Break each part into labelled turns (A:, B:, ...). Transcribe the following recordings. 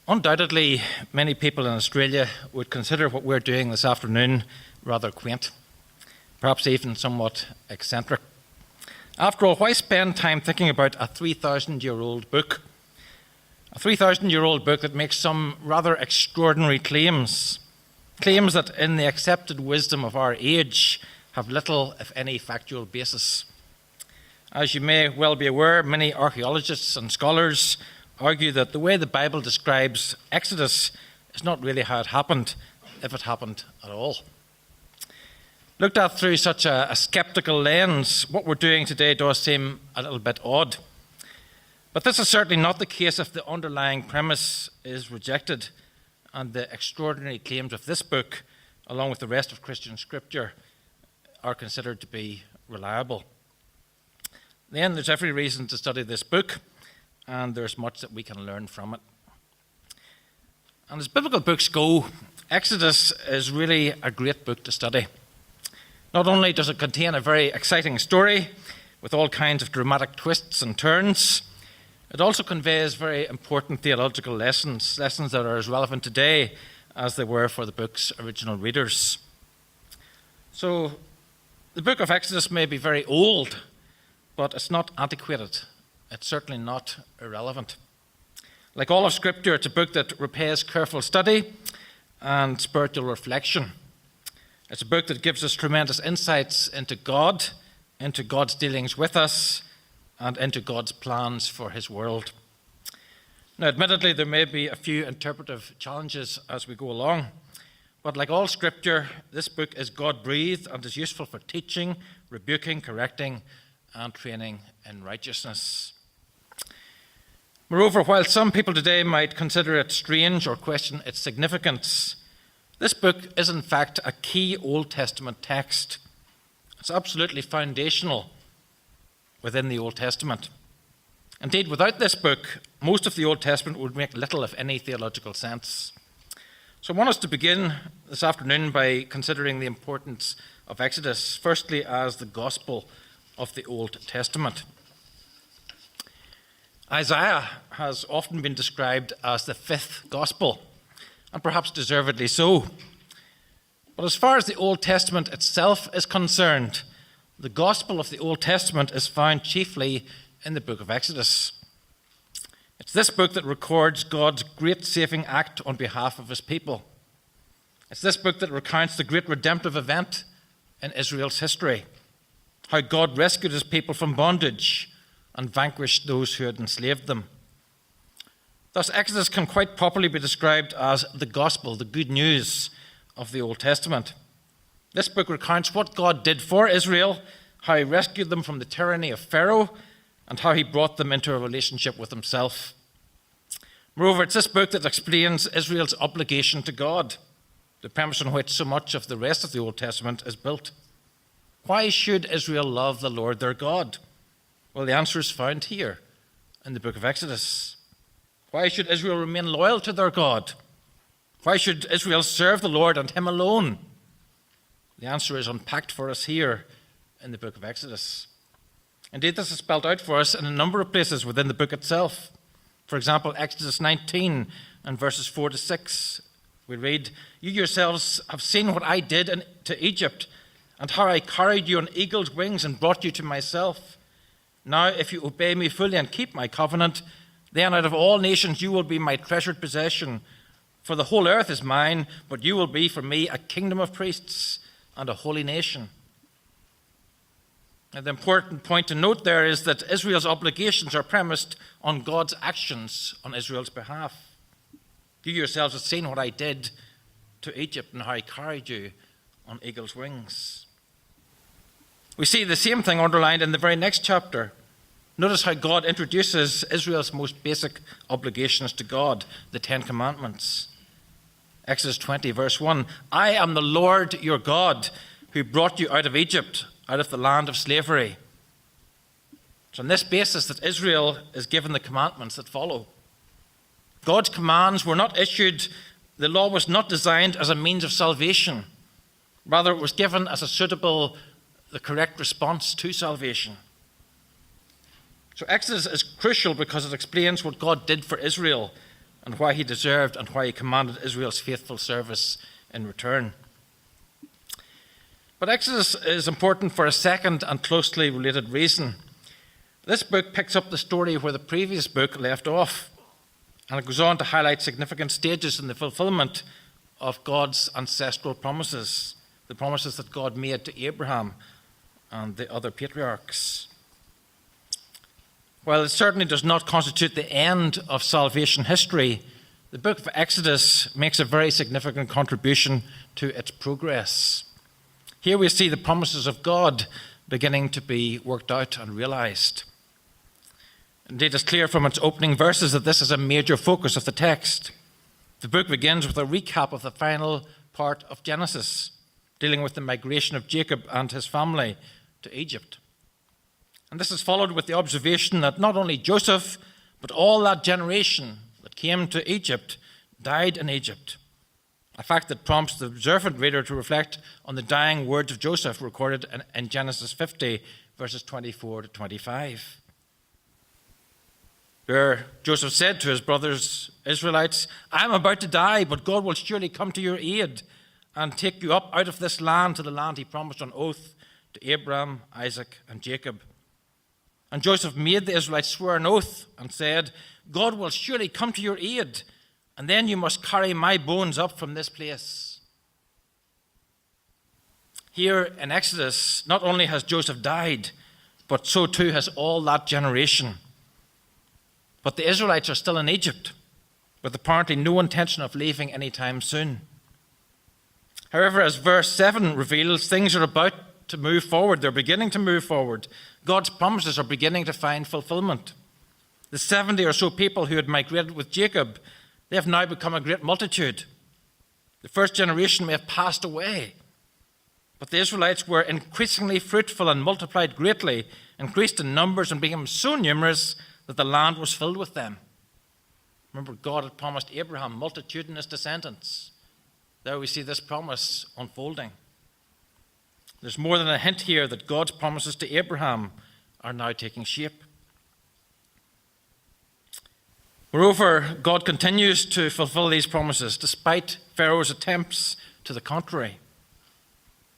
A: Undoubtedly, many people in Australia would consider what we're doing this afternoon rather quaint, perhaps even somewhat eccentric. After all, why spend time thinking about a 3,000-year-old book? A 3,000-year-old book that makes some rather extraordinary claims. Claims that, in the accepted wisdom of our age, have little, if any, factual basis. As you may well be aware, many archaeologists and scholars argue that the way the Bible describes Exodus is not really how it happened, if it happened at all. Looked at through such a skeptical lens, what we're doing today does seem a little bit odd. But this is certainly not the case if the underlying premise is rejected and the extraordinary claims of this book, along with the rest of Christian scripture, are considered to be reliable. Then there's every reason to study this book, and there's much that we can learn from it. And as biblical books go, Exodus is really a great book to study. Not only does it contain a very exciting story with all kinds of dramatic twists and turns, it also conveys very important theological lessons that are as relevant today as they were for the book's original readers. So, the book of Exodus may be very old, but it's not antiquated. It's certainly not irrelevant. Like all of Scripture, it's a book that repays careful study and spiritual reflection. It's a book that gives us tremendous insights into God, into God's dealings with us, and into God's plans for his world. Now, admittedly, there may be a few interpretive challenges as we go along, but like all Scripture, this book is God-breathed and is useful for teaching, rebuking, correcting, and training in righteousness. Moreover, while some people today might consider it strange or question its significance, this book is in fact a key Old Testament text. It's absolutely foundational within the Old Testament. Indeed, without this book, most of the Old Testament would make little, if any, theological sense. So I want us to begin this afternoon by considering the importance of Exodus, firstly as the gospel of the Old Testament. Isaiah has often been described as the fifth gospel, and perhaps deservedly so. But as far as the Old Testament itself is concerned, the gospel of the Old Testament is found chiefly in the book of Exodus. It's this book that records God's great saving act on behalf of his people. It's this book that recounts the great redemptive event in Israel's history, how God rescued his people from bondage and vanquished those who had enslaved them. Thus, Exodus can quite properly be described as the gospel, the good news of the Old Testament. This book recounts what God did for Israel, how he rescued them from the tyranny of Pharaoh, and how he brought them into a relationship with himself. Moreover, it's this book that explains Israel's obligation to God, the premise on which so much of the rest of the Old Testament is built. Why should Israel love the Lord their God? Well, the answer is found here in the book of Exodus. Why should Israel remain loyal to their God? Why should Israel serve the Lord and him alone? The answer is unpacked for us here in the book of Exodus. Indeed, this is spelled out for us in a number of places within the book itself. For example, Exodus 19 and verses 4 to 6, we read, "You yourselves have seen what I did to Egypt, and how I carried you on eagle's wings and brought you to myself. Now, if you obey me fully and keep my covenant, then out of all nations you will be my treasured possession. For the whole earth is mine, but you will be for me a kingdom of priests and a holy nation." And the important point to note there is that Israel's obligations are premised on God's actions on Israel's behalf. You yourselves have seen what I did to Egypt and how I carried you on eagle's wings. We see the same thing underlined in the very next chapter. Notice how God introduces Israel's most basic obligations to God, the Ten Commandments. Exodus 20, verse 1, "I am the Lord your God, who brought you out of Egypt, out of the land of slavery." It's on this basis that Israel is given the commandments that follow. God's commands were not issued, the law was not designed as a means of salvation. Rather, it was given as the correct response to salvation. So Exodus is crucial because it explains what God did for Israel and why he deserved and why he commanded Israel's faithful service in return. But Exodus is important for a second and closely related reason. This book picks up the story where the previous book left off, and it goes on to highlight significant stages in the fulfillment of God's ancestral promises, the promises that God made to Abraham and the other patriarchs. While it certainly does not constitute the end of salvation history, the book of Exodus makes a very significant contribution to its progress. Here we see the promises of God beginning to be worked out and realized. Indeed, it's clear from its opening verses that this is a major focus of the text. The book begins with a recap of the final part of Genesis, dealing with the migration of Jacob and his family to Egypt. And this is followed with the observation that not only Joseph, but all that generation that came to Egypt died in Egypt. A fact that prompts the observant reader to reflect on the dying words of Joseph recorded in Genesis 50, verses 24 to 25. Where Joseph said to his brothers, Israelites, I am about to die, but God will surely come to your aid and take you up out of this land to the land he promised on oath to Abraham, Isaac, and Jacob. And Joseph made the Israelites swear an oath and said, God will surely come to your aid, and then you must carry my bones up from this place. Here in Exodus, not only has Joseph died, but so too has all that generation. But the Israelites are still in Egypt, with apparently no intention of leaving anytime soon. However, as verse 7 reveals, things are about to move forward. They're beginning to move forward. God's promises are beginning to find fulfillment. The 70 or so people who had migrated with Jacob, they have now become a great multitude. The first generation may have passed away, but the Israelites were increasingly fruitful and multiplied greatly, increased in numbers and became so numerous that the land was filled with them. Remember, God had promised Abraham multitudinous descendants. There we see this promise unfolding. There's more than a hint here that God's promises to Abraham are now taking shape. Moreover, God continues to fulfill these promises despite Pharaoh's attempts to the contrary.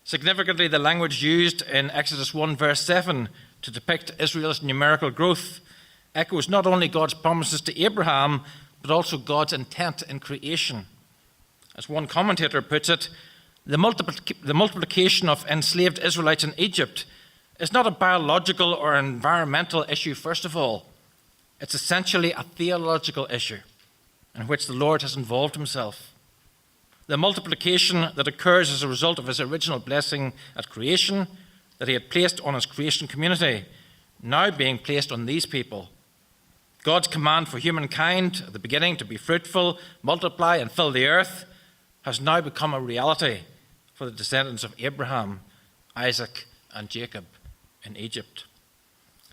A: Significantly, the language used in Exodus 1 verse 7 to depict Israel's numerical growth echoes not only God's promises to Abraham, but also God's intent in creation. As one commentator puts it, the multiplication of enslaved Israelites in Egypt is not a biological or environmental issue, first of all. It's essentially a theological issue in which the Lord has involved himself. The multiplication that occurs as a result of his original blessing at creation, that he had placed on his creation community, now being placed on these people. God's command for humankind at the beginning to be fruitful, multiply, and fill the earth has now become a reality for the descendants of Abraham, Isaac, and Jacob in Egypt.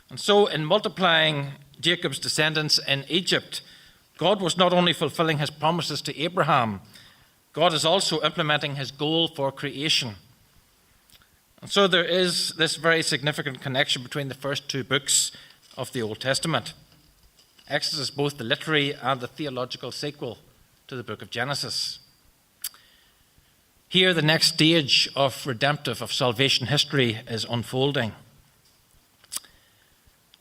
A: And so, in multiplying Jacob's descendants in Egypt, God was not only fulfilling his promises to Abraham, God is also implementing his goal for creation. And so there is this very significant connection between the first two books of the Old Testament. Exodus is both the literary and the theological sequel to the book of Genesis. Here, the next stage of salvation history is unfolding.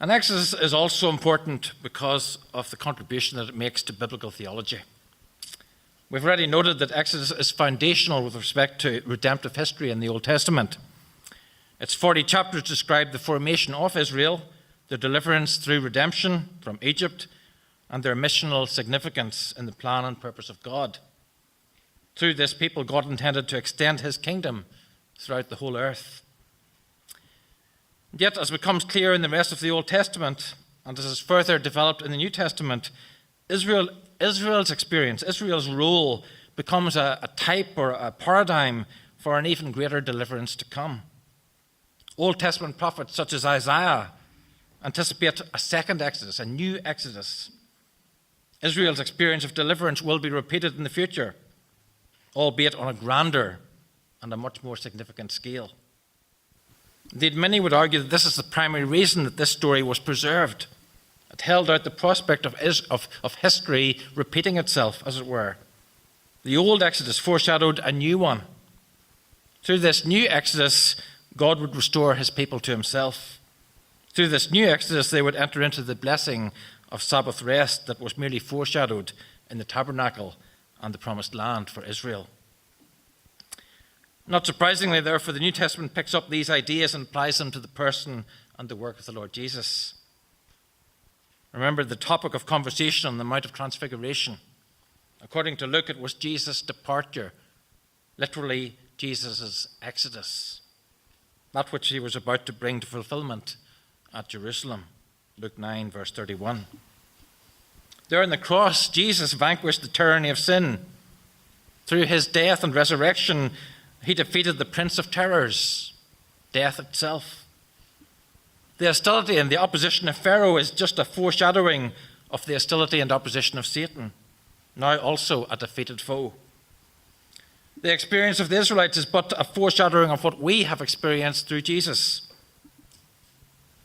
A: And Exodus is also important because of the contribution that it makes to biblical theology. We've already noted that Exodus is foundational with respect to redemptive history in the Old Testament. Its 40 chapters describe the formation of Israel, their deliverance through redemption from Egypt, and their missional significance in the plan and purpose of God. Through this people, God intended to extend his kingdom throughout the whole earth. Yet, as becomes clear in the rest of the Old Testament, and as is further developed in the New Testament, Israel's experience, Israel's role, becomes a type or a paradigm for an even greater deliverance to come. Old Testament prophets such as Isaiah anticipate a second Exodus, a new Exodus. Israel's experience of deliverance will be repeated in the future, albeit on a grander and a much more significant scale. Indeed, many would argue that this is the primary reason that this story was preserved, It held out the prospect of history repeating itself, as it were. The old Exodus foreshadowed a new one. Through this new Exodus, God would restore his people to himself. Through this new Exodus, they would enter into the blessing of Sabbath rest that was merely foreshadowed in the tabernacle and the promised land for Israel. Not surprisingly, therefore, the New Testament picks up these ideas and applies them to the person and the work of the Lord Jesus. Remember the topic of conversation on the Mount of Transfiguration. According to Luke, it was Jesus' departure, literally Jesus' exodus, that which he was about to bring to fulfillment at Jerusalem. Luke 9, verse 31. There on the cross, Jesus vanquished the tyranny of sin. Through his death and resurrection, he defeated the prince of terrors, death itself. The hostility and the opposition of Pharaoh is just a foreshadowing of the hostility and opposition of Satan, now also a defeated foe. The experience of the Israelites is but a foreshadowing of what we have experienced through Jesus.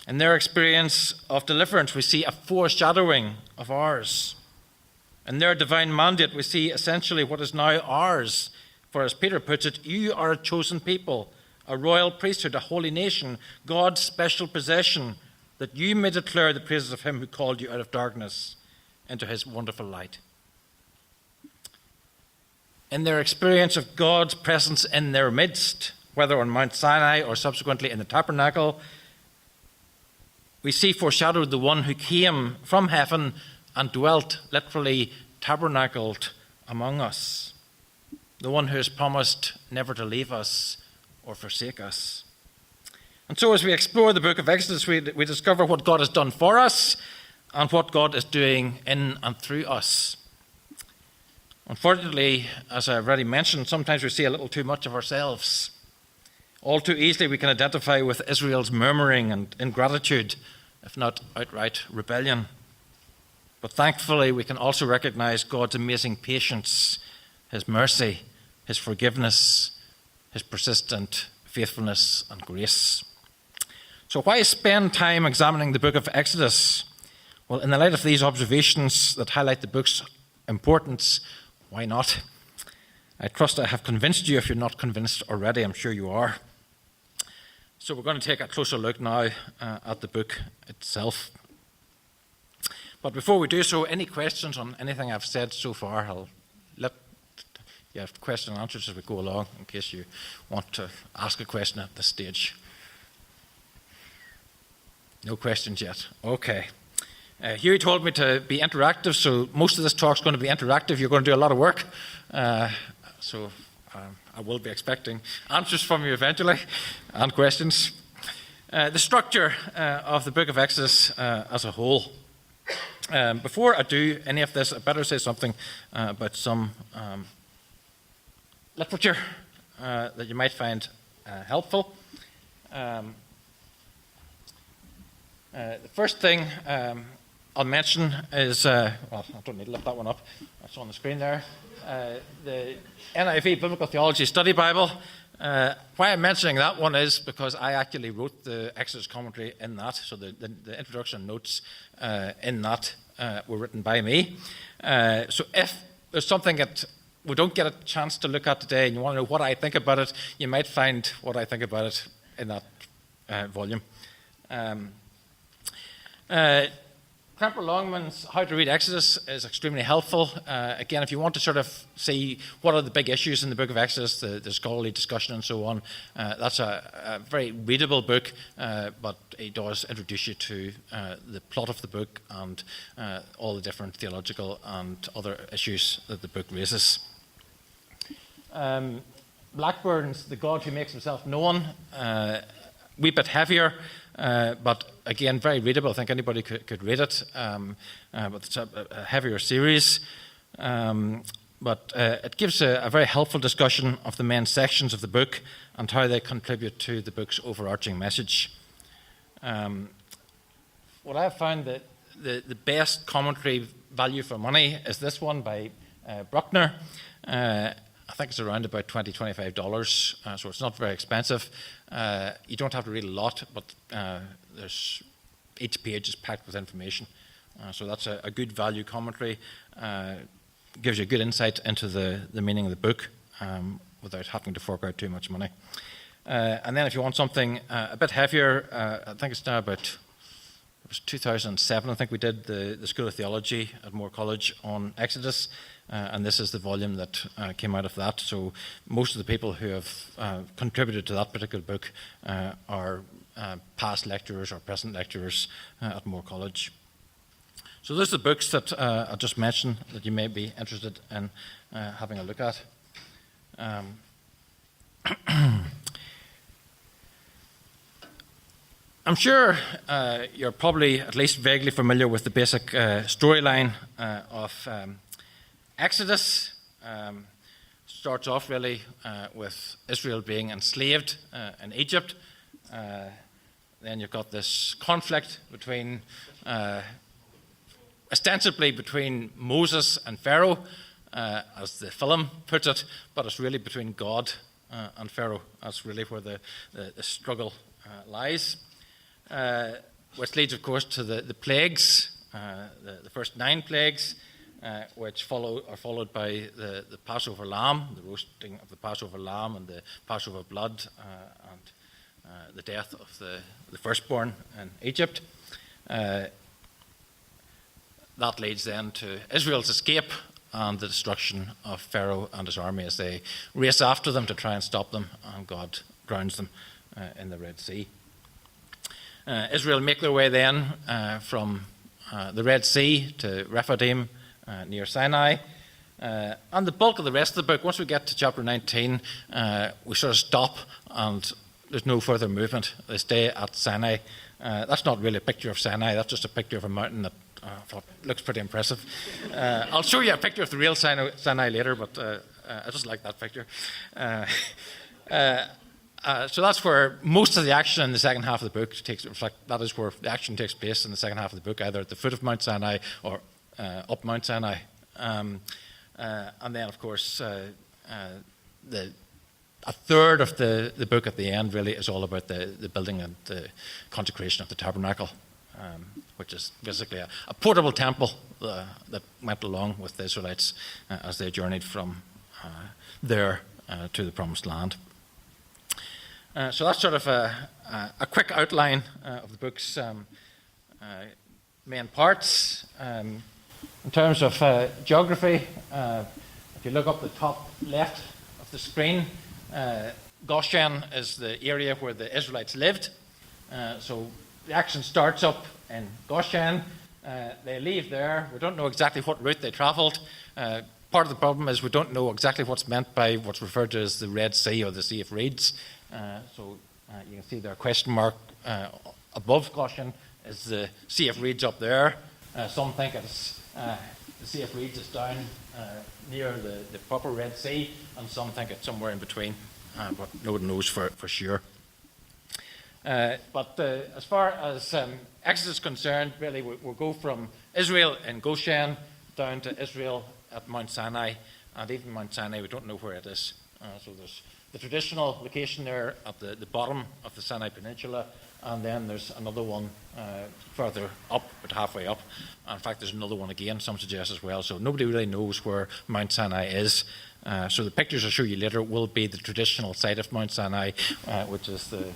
A: In their experience of deliverance, we see a foreshadowing of ours. In their divine mandate, we see essentially what is now ours. For as Peter puts it, you are a chosen people, a royal priesthood, a holy nation, God's special possession, that you may declare the praises of him who called you out of darkness into his wonderful light. In their experience of God's presence in their midst, whether on Mount Sinai or subsequently in the tabernacle, we see foreshadowed the one who came from heaven and dwelt, literally tabernacled among us, the one who has promised never to leave us or forsake us. And so as we explore the book of Exodus, we discover what God has done for us and what God is doing in and through us. Unfortunately, as I've already mentioned, sometimes we see a little too much of ourselves. All too easily we can identify with Israel's murmuring and ingratitude, if not outright rebellion. But thankfully we can also recognize God's amazing patience, his mercy, his forgiveness, his persistent faithfulness and grace. So why spend time examining the book of Exodus? Well, in the light of these observations that highlight the book's importance, why not? I trust I have convinced you. If you're not convinced already, I'm sure you are. So we're going to take a closer look now at the book itself. But before we do so, any questions on anything I've said so far? I'll let you have question and answers as we go along, in case you want to ask a question at this stage. No questions yet. Okay. Hughie told me to be interactive, so most of this talk is going to be interactive. You're going to do a lot of work. So I will be expecting answers from you eventually, and questions. The structure of the book of Exodus as a whole. Before I do any of this, I better say something about some literature that you might find helpful. The first thing I'll mention is, well, I don't need to lift that one up, it's on the screen there, the NIV Biblical Theology Study Bible. Why I'm mentioning that one is because I actually wrote the Exodus commentary in that, so the introduction notes in that were written by me. So if there's something that we don't get a chance to look at today and you want to know what I think about it, you might find what I think about it in that volume. Cramper Longman's How to Read Exodus is extremely helpful. Again, if you want to sort of see what are the big issues in the book of Exodus, the scholarly discussion and so on, that's a very readable book, but it does introduce you to the plot of the book and all the different theological and other issues that the book raises. Blackburn's The God Who Makes Himself Known, wee bit heavier, but again, very readable. I think anybody could read it, but it's a heavier series. But it gives a very helpful discussion of the main sections of the book and how they contribute to the book's overarching message. What I have found that the best commentary value for money is this one by Bruckner. I think it's around about $20, $25, so it's not very expensive. You don't have to read a lot, but each page is packed with information, So that's a good value commentary. Gives you a good insight into the meaning of the book without having to fork out too much money. And then if you want something a bit heavier, I think it's now about, it was 2007, I think we did the School of Theology at Moore College on Exodus, and this is the volume that came out of that. So most of the people who have contributed to that particular book are past lecturers or present lecturers at Moore College. So those are the books that I just mentioned that you may be interested in having a look at. I'm sure you're probably at least vaguely familiar with the basic storyline of Exodus. Starts off really with Israel being enslaved in Egypt. Then you've got this conflict between, ostensibly between Moses and Pharaoh, as the film puts it, but it's really between God and Pharaoh. That's really where the struggle lies. Which leads, of course, to the plagues, the first 9 plagues, which are followed by the Passover lamb, the roasting of the Passover lamb and the Passover blood, and the death of the firstborn in Egypt. That leads then to Israel's escape and the destruction of Pharaoh and his army as they race after them to try and stop them, and God drowns them in the Red Sea. Israel make their way then from the Red Sea to Rephidim near Sinai. And the bulk of the rest of the book, once we get to chapter 19, we sort of stop and there's no further movement. They stay at Sinai. That's not really a picture of Sinai, that's just a picture of a mountain that I thought looks pretty impressive. I'll show you a picture of the real Sinai later, but I just like that picture. So that's where most of the action in the second half of the book takes. In fact, that is where the action takes place in the second half of the book, either at the foot of Mount Sinai or up Mount Sinai. And then, of course, a third of the book at the end really is all about the building and the consecration of the tabernacle, which is basically a portable temple that went along with the Israelites as they journeyed from there to the Promised Land. So that's sort of a quick outline of the book's main parts. In terms of geography, if you look up the top left of the screen, Goshen is the area where the Israelites lived. So the action starts up in Goshen. They leave there. We don't know exactly what route they travelled. Part of the problem is we don't know exactly what's meant by what's referred to as the Red Sea or the Sea of Reeds. So you can see there a question mark above Goshen is the Sea of Reeds up there. Some think it's the Sea of Reeds is down near the proper Red Sea, and some think it's somewhere in between, but no one knows for sure. But as far as Exodus is concerned, really we'll go from Israel in Goshen down to Israel at Mount Sinai, and even Mount Sinai we don't know where it is. So there's the traditional location there at the bottom of the Sinai Peninsula, and then there's another one further up, but halfway up. And in fact, there's another one again, some suggest as well. So nobody really knows where Mount Sinai is. So the pictures I'll show you later will be the traditional site of Mount Sinai, which is the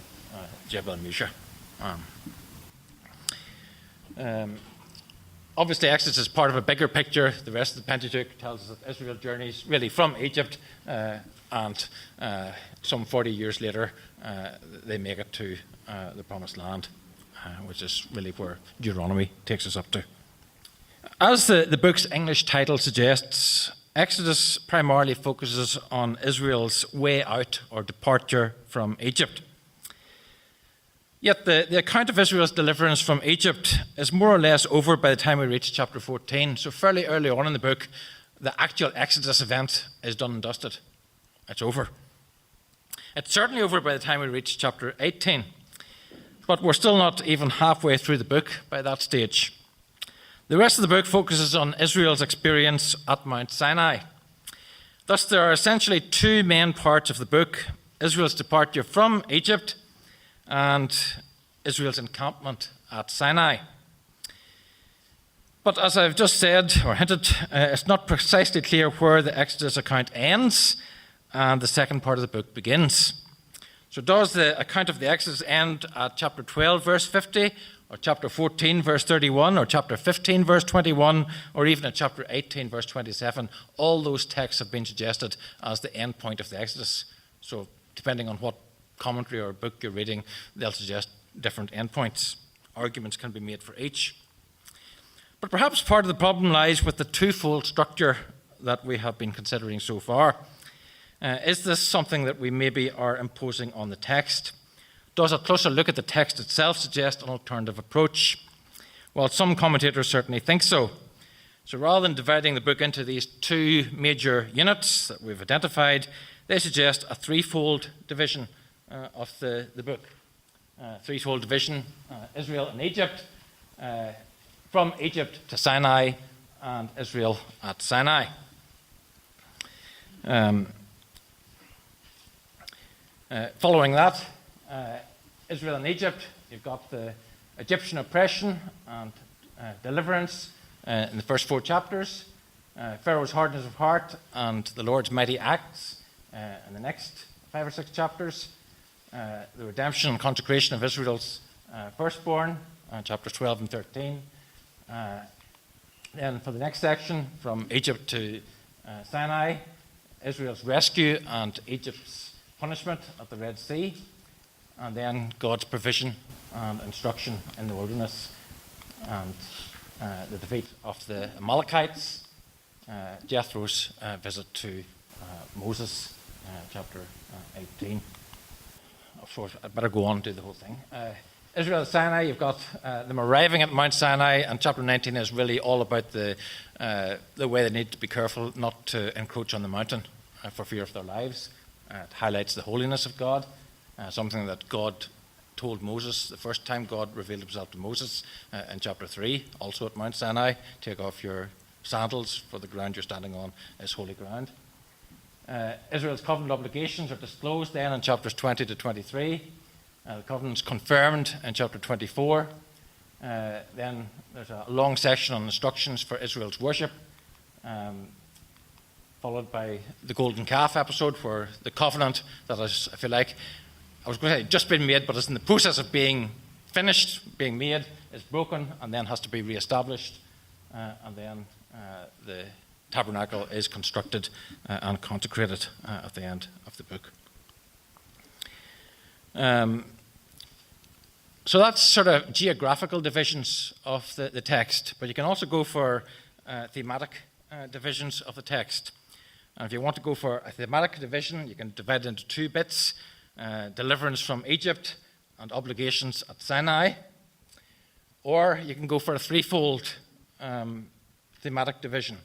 A: Jebel Musha. Obviously, Exodus is part of a bigger picture. The rest of the Pentateuch tells us that Israel journeys really from Egypt, and some 40 years later, they make it to the Promised Land, which is really where Deuteronomy takes us up to. As the book's English title suggests, Exodus primarily focuses on Israel's way out or departure from Egypt. Yet the account of Israel's deliverance from Egypt is more or less over by the time we reach chapter 14. So fairly early on in the book, the actual Exodus event is done and dusted. It's over. It's certainly over by the time we reach chapter 18. But we're still not even halfway through the book by that stage. The rest of the book focuses on Israel's experience at Mount Sinai. Thus, there are essentially two main parts of the book: Israel's departure from Egypt and Israel's encampment at Sinai. But as I've just said or hinted, it's not precisely clear where the Exodus account ends and the second part of the book begins. So does the account of the Exodus end at chapter 12, verse 50, or chapter 14, verse 31, or chapter 15, verse 21, or even at chapter 18, verse 27? All those texts have been suggested as the end point of the Exodus. So depending on what commentary or book you're reading, they'll suggest different endpoints. Arguments can be made for each. But perhaps part of the problem lies with the twofold structure that we have been considering so far. Is this something that we maybe are imposing on the text? Does a closer look at the text itself suggest an alternative approach? Well, some commentators certainly think so. So rather than dividing the book into these two major units that we've identified, they suggest a threefold division of the book. Threefold division: Israel and Egypt, from Egypt to Sinai, and Israel at Sinai. Following that, Israel and Egypt, you've got the Egyptian oppression and deliverance in the first 4 chapters, Pharaoh's hardness of heart and the Lord's mighty acts in the next 5 or 6 chapters, the redemption and consecration of Israel's firstborn, chapters 12 and 13. Then for the next section, from Egypt to Sinai, Israel's rescue and Egypt's punishment at the Red Sea, and then God's provision and instruction in the wilderness, and the defeat of the Amalekites, Jethro's visit to Moses, chapter 18. Of course, I'd better go on and do the whole thing. Israel at Sinai, you've got them arriving at Mount Sinai, and chapter 19 is really all about the way they need to be careful not to encroach on the mountain for fear of their lives. It highlights the holiness of God, something that God told Moses the first time God revealed himself to Moses in chapter 3, also at Mount Sinai. Take off your sandals, for the ground you're standing on is holy ground. Israel's covenant obligations are disclosed then in chapters 20 to 23. The covenant's confirmed in chapter 24. Then there's a long section on instructions for Israel's worship, followed by the golden calf episode, where the covenant that is, if you like, I was going to say just been made, but is in the process of being finished, being made, is broken and then has to be reestablished. And then the tabernacle is constructed and consecrated at the end of the book. So that's sort of geographical divisions of the text, but you can also go for thematic divisions of the text. And if you want to go for a thematic division, you can divide it into 2 bits: deliverance from Egypt and obligations at Sinai. Or you can go for a threefold thematic division: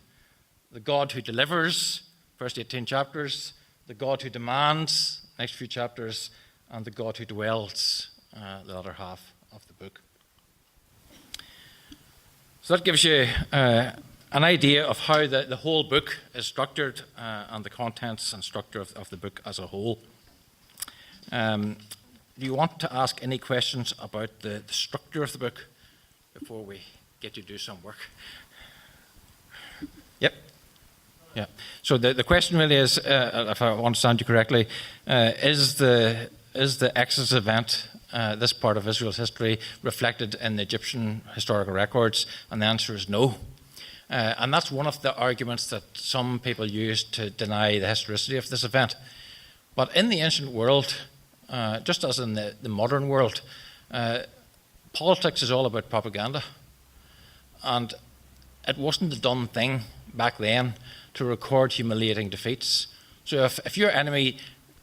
A: the God who delivers, first 18 chapters; the God who demands, next few chapters; and the God who dwells, the other half of the book. So that gives you an idea of how the whole book is structured and the contents and structure of the book as a whole. Do you want to ask any questions about the structure of the book before we get you to do some work? Yep. Yeah. So the question really is, if I understand you correctly, is the Exodus event, this part of Israel's history, reflected in the Egyptian historical records? And the answer is no. And that's one of the arguments that some people use to deny the historicity of this event. But in the ancient world, just as in the modern world, politics is all about propaganda. And it wasn't the done thing back then to record humiliating defeats. So if your enemy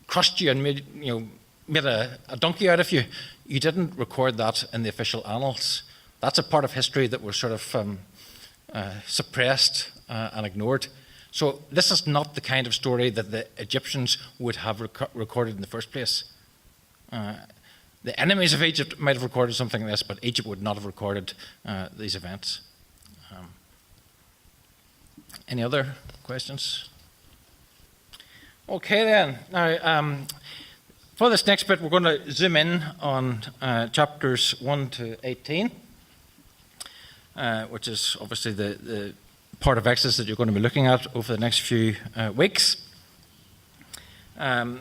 A: crushed you and made a donkey out of you, you didn't record that in the official annals. That's a part of history that was sort of suppressed and ignored. So this is not the kind of story that the Egyptians would have recorded in the first place. The enemies of Egypt might have recorded something like this, but Egypt would not have recorded these events. Any other questions? Okay then. Now, for this next bit, we're going to zoom in on chapters 1 to 18. which is obviously the part of Exodus that you're going to be looking at over the next few weeks. As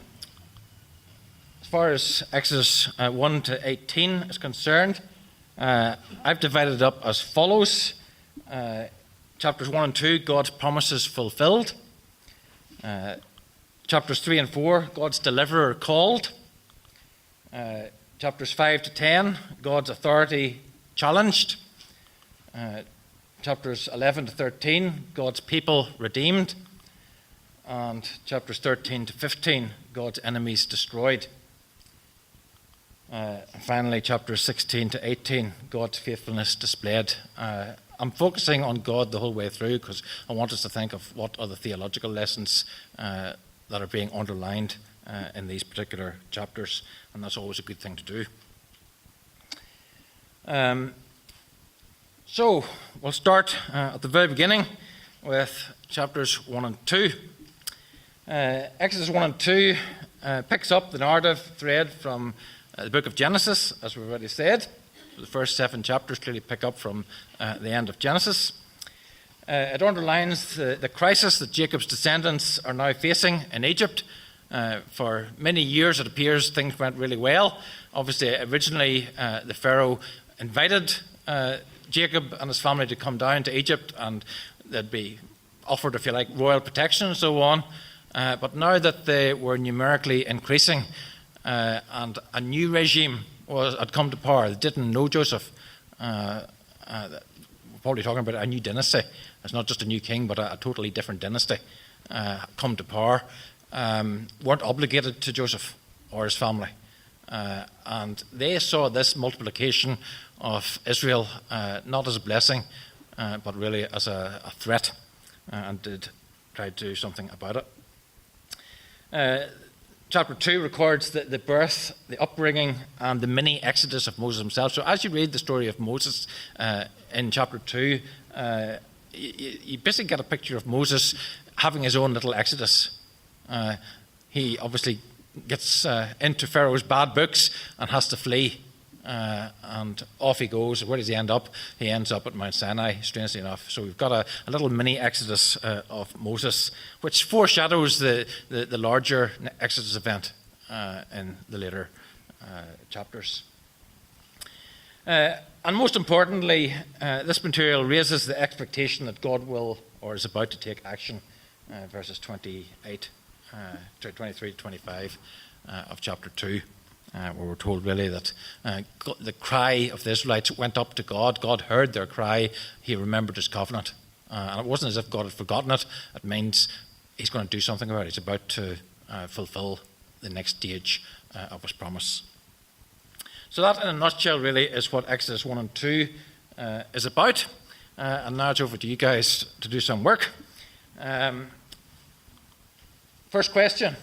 A: far as Exodus 1 to 18 is concerned, I've divided it up as follows. Chapters 1 and 2, God's promises fulfilled. Chapters 3 and 4, God's deliverer called. Chapters 5 to 10, God's authority challenged. Chapters 11 to 13, God's people redeemed. And chapters 13 to 15, God's enemies destroyed. Finally, chapters 16 to 18, God's faithfulness displayed. I'm focusing on God the whole way through because I want us to think of what are the theological lessons that are being underlined in these particular chapters, and that's always a good thing to do. So we'll start at the very beginning with chapters 1 and 2. Exodus 1 and 2 picks up the narrative thread from the book of Genesis, as we've already said. The first 7 chapters clearly pick up from the end of Genesis. It underlines the crisis that Jacob's descendants are now facing in Egypt. For many years, it appears things went really well. Obviously, originally, the Pharaoh invited Jacob and his family to come down to Egypt, and they'd be offered, if you like, royal protection and so on. But now that they were numerically increasing and a new regime had come to power, they didn't know Joseph. We're probably talking about a new dynasty. It's not just a new king, but a totally different dynasty come to power. Weren't obligated to Joseph or his family. And they saw this multiplication of Israel not as a blessing, but really as a threat, and did try to do something about it. Chapter 2 records the birth, the upbringing, and the mini exodus of Moses himself. So as you read the story of Moses in chapter 2, you basically get a picture of Moses having his own little exodus. He obviously gets into Pharaoh's bad books and has to flee. And off he goes. Where does he end up? He ends up at Mount Sinai, strangely enough. So we've got a little mini exodus of Moses, which foreshadows the larger exodus event in the later chapters. And most importantly, this material raises the expectation that God will or is about to take action, verses 23 to 25 of chapter 2. Where we're told really that the cry of the Israelites went up to God. God heard their cry. He remembered his covenant. And it wasn't as if God had forgotten it. It means he's going to do something about it. He's about to fulfill the next stage of his promise. So that, in a nutshell, really is what Exodus 1 and 2 is about. And now it's over to you guys to do some work. First question.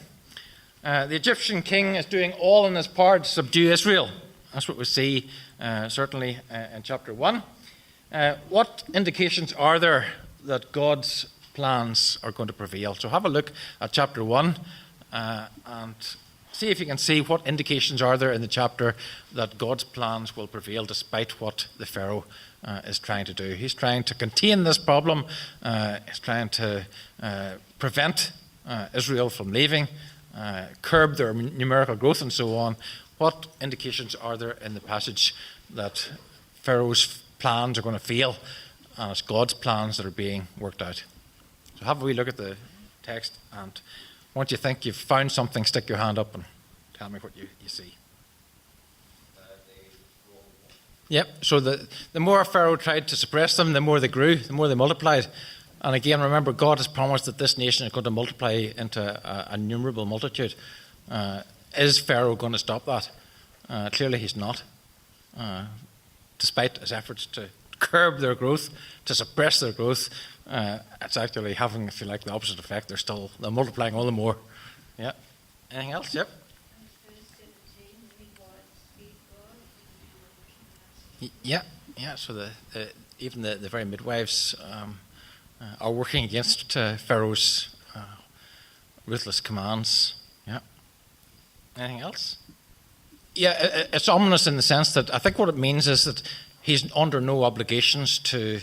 A: The Egyptian king is doing all in his power to subdue Israel. That's what we see certainly in chapter 1. What indications are there that God's plans are going to prevail? So have a look at chapter 1 and see if you can see what indications are there in the chapter that God's plans will prevail despite what the Pharaoh is trying to do. He's trying to contain this problem. He's trying to prevent Israel from leaving. Curb their numerical growth and so on. What indications are there in the passage that Pharaoh's plans are going to fail and it's God's plans that are being worked out? So have a wee look at the text, and once you think you've found something, stick your hand up and tell me what you see. Yep, so the more Pharaoh tried to suppress them, the more they grew, the more they multiplied. And again, remember, God has promised that this nation is going to multiply into a innumerable multitude. Is Pharaoh going to stop that? Clearly he's not. Despite his efforts to curb their growth, to suppress their growth, it's actually having, if you like, the opposite effect. They're multiplying all the more. Yeah. Anything else? Yep. Yeah. So even the very midwives are working against Pharaoh's ruthless commands. Yeah. Anything else? Yeah, it's ominous in the sense that I think what it means is that He's under no obligations to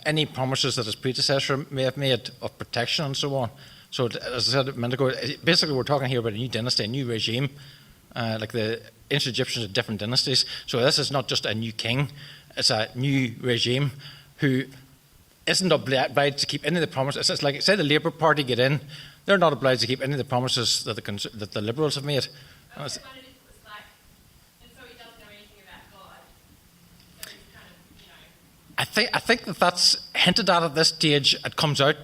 A: any promises that his predecessor may have made of protection and so on. So, as I said a minute ago, basically we're talking here about a new dynasty, a new regime. Like the ancient Egyptians had different dynasties. So this is not just a new king, it's a new regime who isn't obliged to keep any of the promises. It's like, say the Labour Party get in, they're not obliged to keep any of the promises that the Liberals have made. I think that's hinted at this stage. It comes out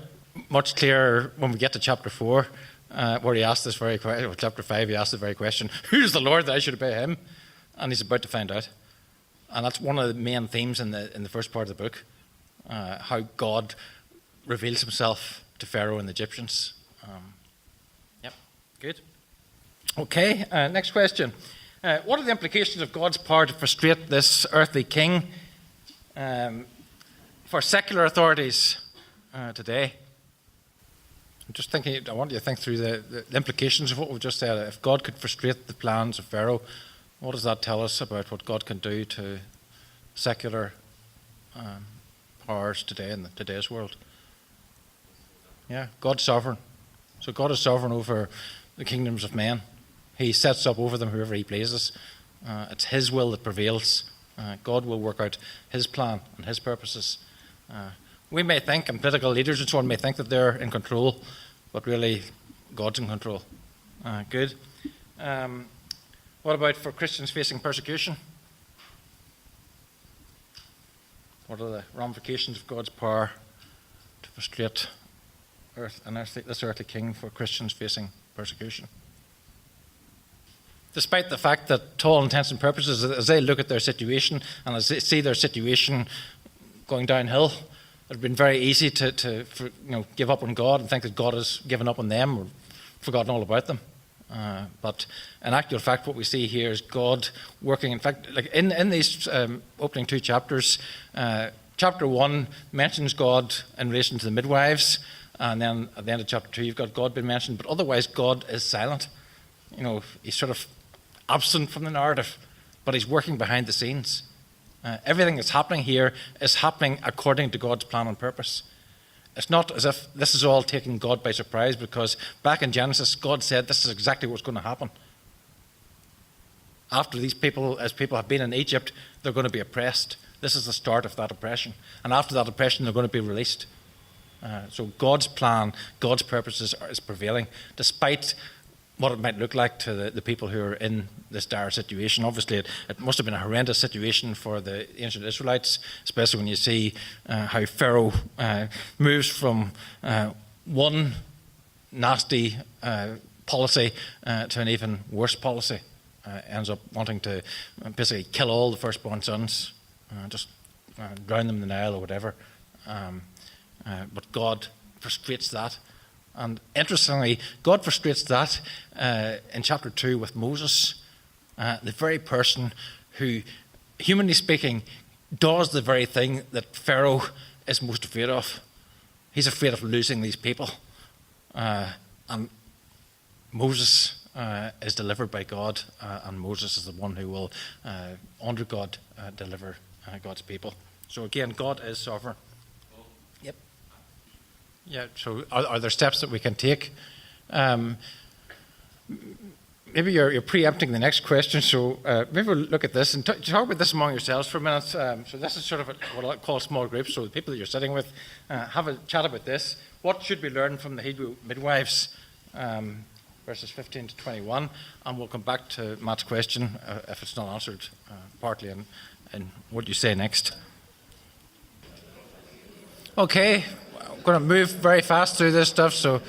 A: much clearer when we get to chapter 4, where he asked this very question, or chapter 5, he asked the very question, who's the Lord that I should obey him? And he's about to find out. And that's one of the main themes in the first part of the book, how God reveals himself to Pharaoh and the Egyptians. Yep, good. Okay, next question. What are the implications of God's power to frustrate this earthly king for secular authorities today? I'm just thinking, I want you to think through the implications of what we've just said. If God could frustrate the plans of Pharaoh, what does that tell us about what God can do to secular powers today in today's world? Yeah, God's sovereign. So God is sovereign over the kingdoms of men. He sets up over them whoever he pleases. It's his will that prevails. God will work out his plan and his purposes. We may think, and political leaders and so on may think that they're in control, but really God's in control. Good. What about for Christians facing persecution? What are the ramifications of God's power to frustrate this earthly king for Christians facing persecution? Despite the fact that, to all intents and purposes, as they look at their situation and as they see their situation going downhill, it would have been very easy to give up on God and think that God has given up on them or forgotten all about them. But in actual fact, what we see here is God working. In fact, like in these opening 2 chapters, chapter 1 mentions God in relation to the midwives, and then at the end of chapter 2, you've got God being mentioned, but otherwise God is silent. He's sort of absent from the narrative, but he's working behind the scenes. Everything that's happening here is happening according to God's plan and purpose. It's not as if this is all taking God by surprise, because back in Genesis, God said this is exactly what's going to happen. After these people, as people have been in Egypt, they're going to be oppressed. This is the start of that oppression. And after that oppression, they're going to be released. So God's plan, God's purposes is prevailing, despite what it might look like to the people who are in this dire situation. Obviously, it must have been a horrendous situation for the ancient Israelites, especially when you see how Pharaoh moves from one nasty policy to an even worse policy. Ends up wanting to basically kill all the firstborn sons, just drown them in the Nile or whatever. But God frustrates that. And interestingly, God frustrates that in chapter 2 with Moses, the very person who, humanly speaking, does the very thing that Pharaoh is most afraid of. He's afraid of losing these people. And Moses is delivered by God, and Moses is the one who will, under God, deliver God's people. So again, God is sovereign. Yep. Yeah, so are there steps that we can take? Maybe you're preempting the next question, so maybe we'll look at this and talk about this among yourselves for a minute. So this is sort of what I call small groups, so the people that you're sitting with, have a chat about this. What should we learn from the Hebrew midwives, verses 15 to 21, and we'll come back to Matt's question, if it's not answered partly, in what you say next. Okay. I'm going to move very fast through this stuff, so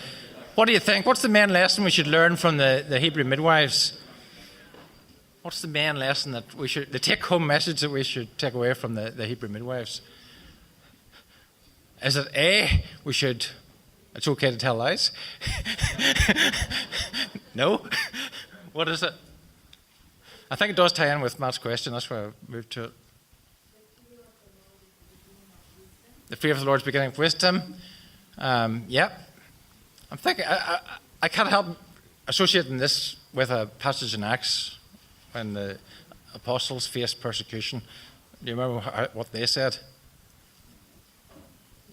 A: what do you think? What's the main lesson we should learn from the Hebrew midwives? What's the main lesson that we should, the take-home message that we should take away from the Hebrew midwives? Is it A, it's okay to tell lies? No? What is it? I think it does tie in with Matt's question, that's why I moved to it. The fear of the Lord is beginning with wisdom. Yeah. I'm thinking, I can't help associating this with a passage in Acts when the apostles faced persecution. Do you remember what they said?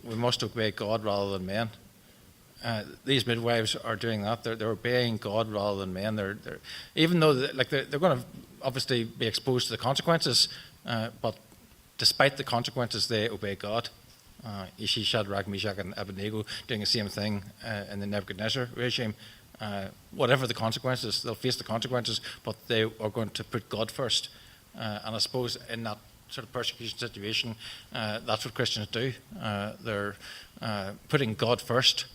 A: We must obey God rather than men. These midwives are doing that. They're obeying God rather than men. Even though they're going to obviously be exposed to the consequences, but despite the consequences, they obey God. You see Shadrach, Meshach, and Abednego doing the same thing in the Nebuchadnezzar regime. Whatever the consequences, they'll face the consequences, but they are going to put God first. And I suppose in that sort of persecution situation, that's what Christians do. They're putting God first,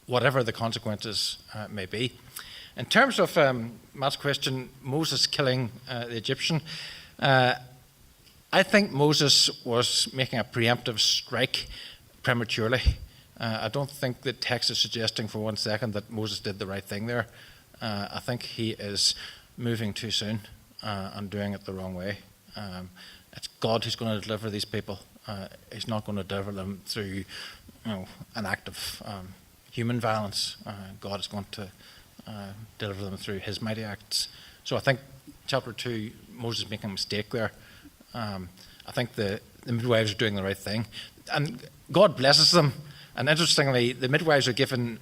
A: whatever the consequences may be. In terms of Matt's question, Moses killing the Egyptian, I think Moses was making a preemptive strike prematurely. I don't think the text is suggesting for 1 second that Moses did the right thing there. I think he is moving too soon and doing it the wrong way. It's God who's going to deliver these people. He's not going to deliver them through an act of human violence. God is going to deliver them through his mighty acts. So I think chapter 2, Moses is making a mistake there. I think the midwives are doing the right thing. And God blesses them. And interestingly, the midwives are given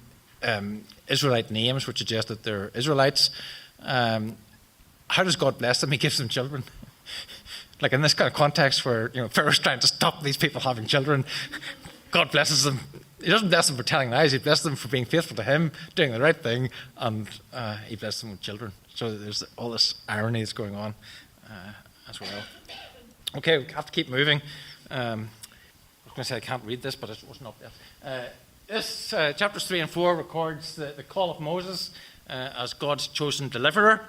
A: Israelite names, which suggest that they're Israelites. How does God bless them? He gives them children. Like in this kind of context where Pharaoh's trying to stop these people having children, God blesses them. He doesn't bless them for telling lies. He blesses them for being faithful to him, doing the right thing, and he blesses them with children. So there's all this irony that's going on as well. Okay, we have to keep moving. I was going to say I can't read this, but it wasn't up there. This chapters 3 and 4 records the call of Moses as God's chosen deliverer.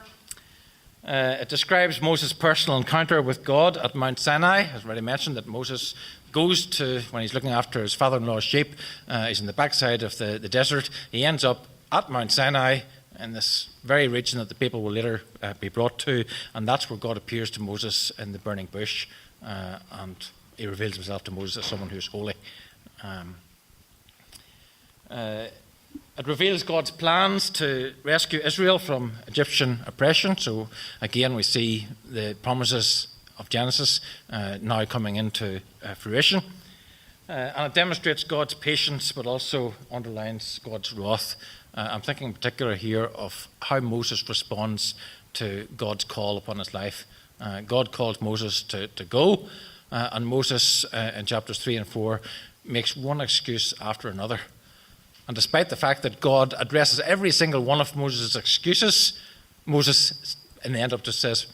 A: It describes Moses' personal encounter with God at Mount Sinai. As already mentioned, that Moses goes to, when he's looking after his father-in-law's sheep, he's in the backside of the desert. He ends up at Mount Sinai in this very region that the people will later be brought to, and that's where God appears to Moses in the burning bush, and he reveals himself to Moses as someone who's holy. It reveals God's plans to rescue Israel from Egyptian oppression. So again, we see the promises of Genesis now coming into fruition. And it demonstrates God's patience, but also underlines God's wrath. I'm thinking in particular here of how Moses responds to God's call upon his life. God calls Moses to go, and Moses in chapters 3 and 4 makes one excuse after another. And despite the fact that God addresses every single one of Moses' excuses, Moses in the end up just says,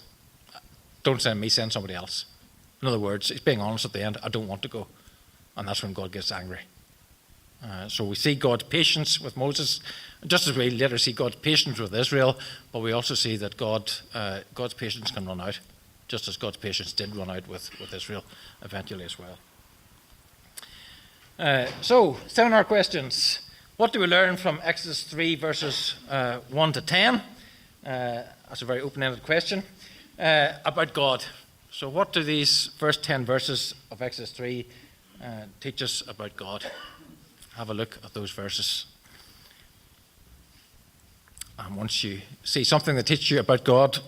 A: "Don't send me, send somebody else." In other words, he's being honest at the end. I don't want to go. And that's when God gets angry. So we see God's patience with Moses, just as we later see God's patience with Israel, but we also see that God's patience can run out, just as God's patience did run out with Israel eventually as well. So, seminar questions. What do we learn from Exodus 3 verses 1 to 10? That's a very open-ended question. About God. So what do these first 10 verses of Exodus 3 teach us about God? Have a look at those verses. And once you see something that teaches you about God,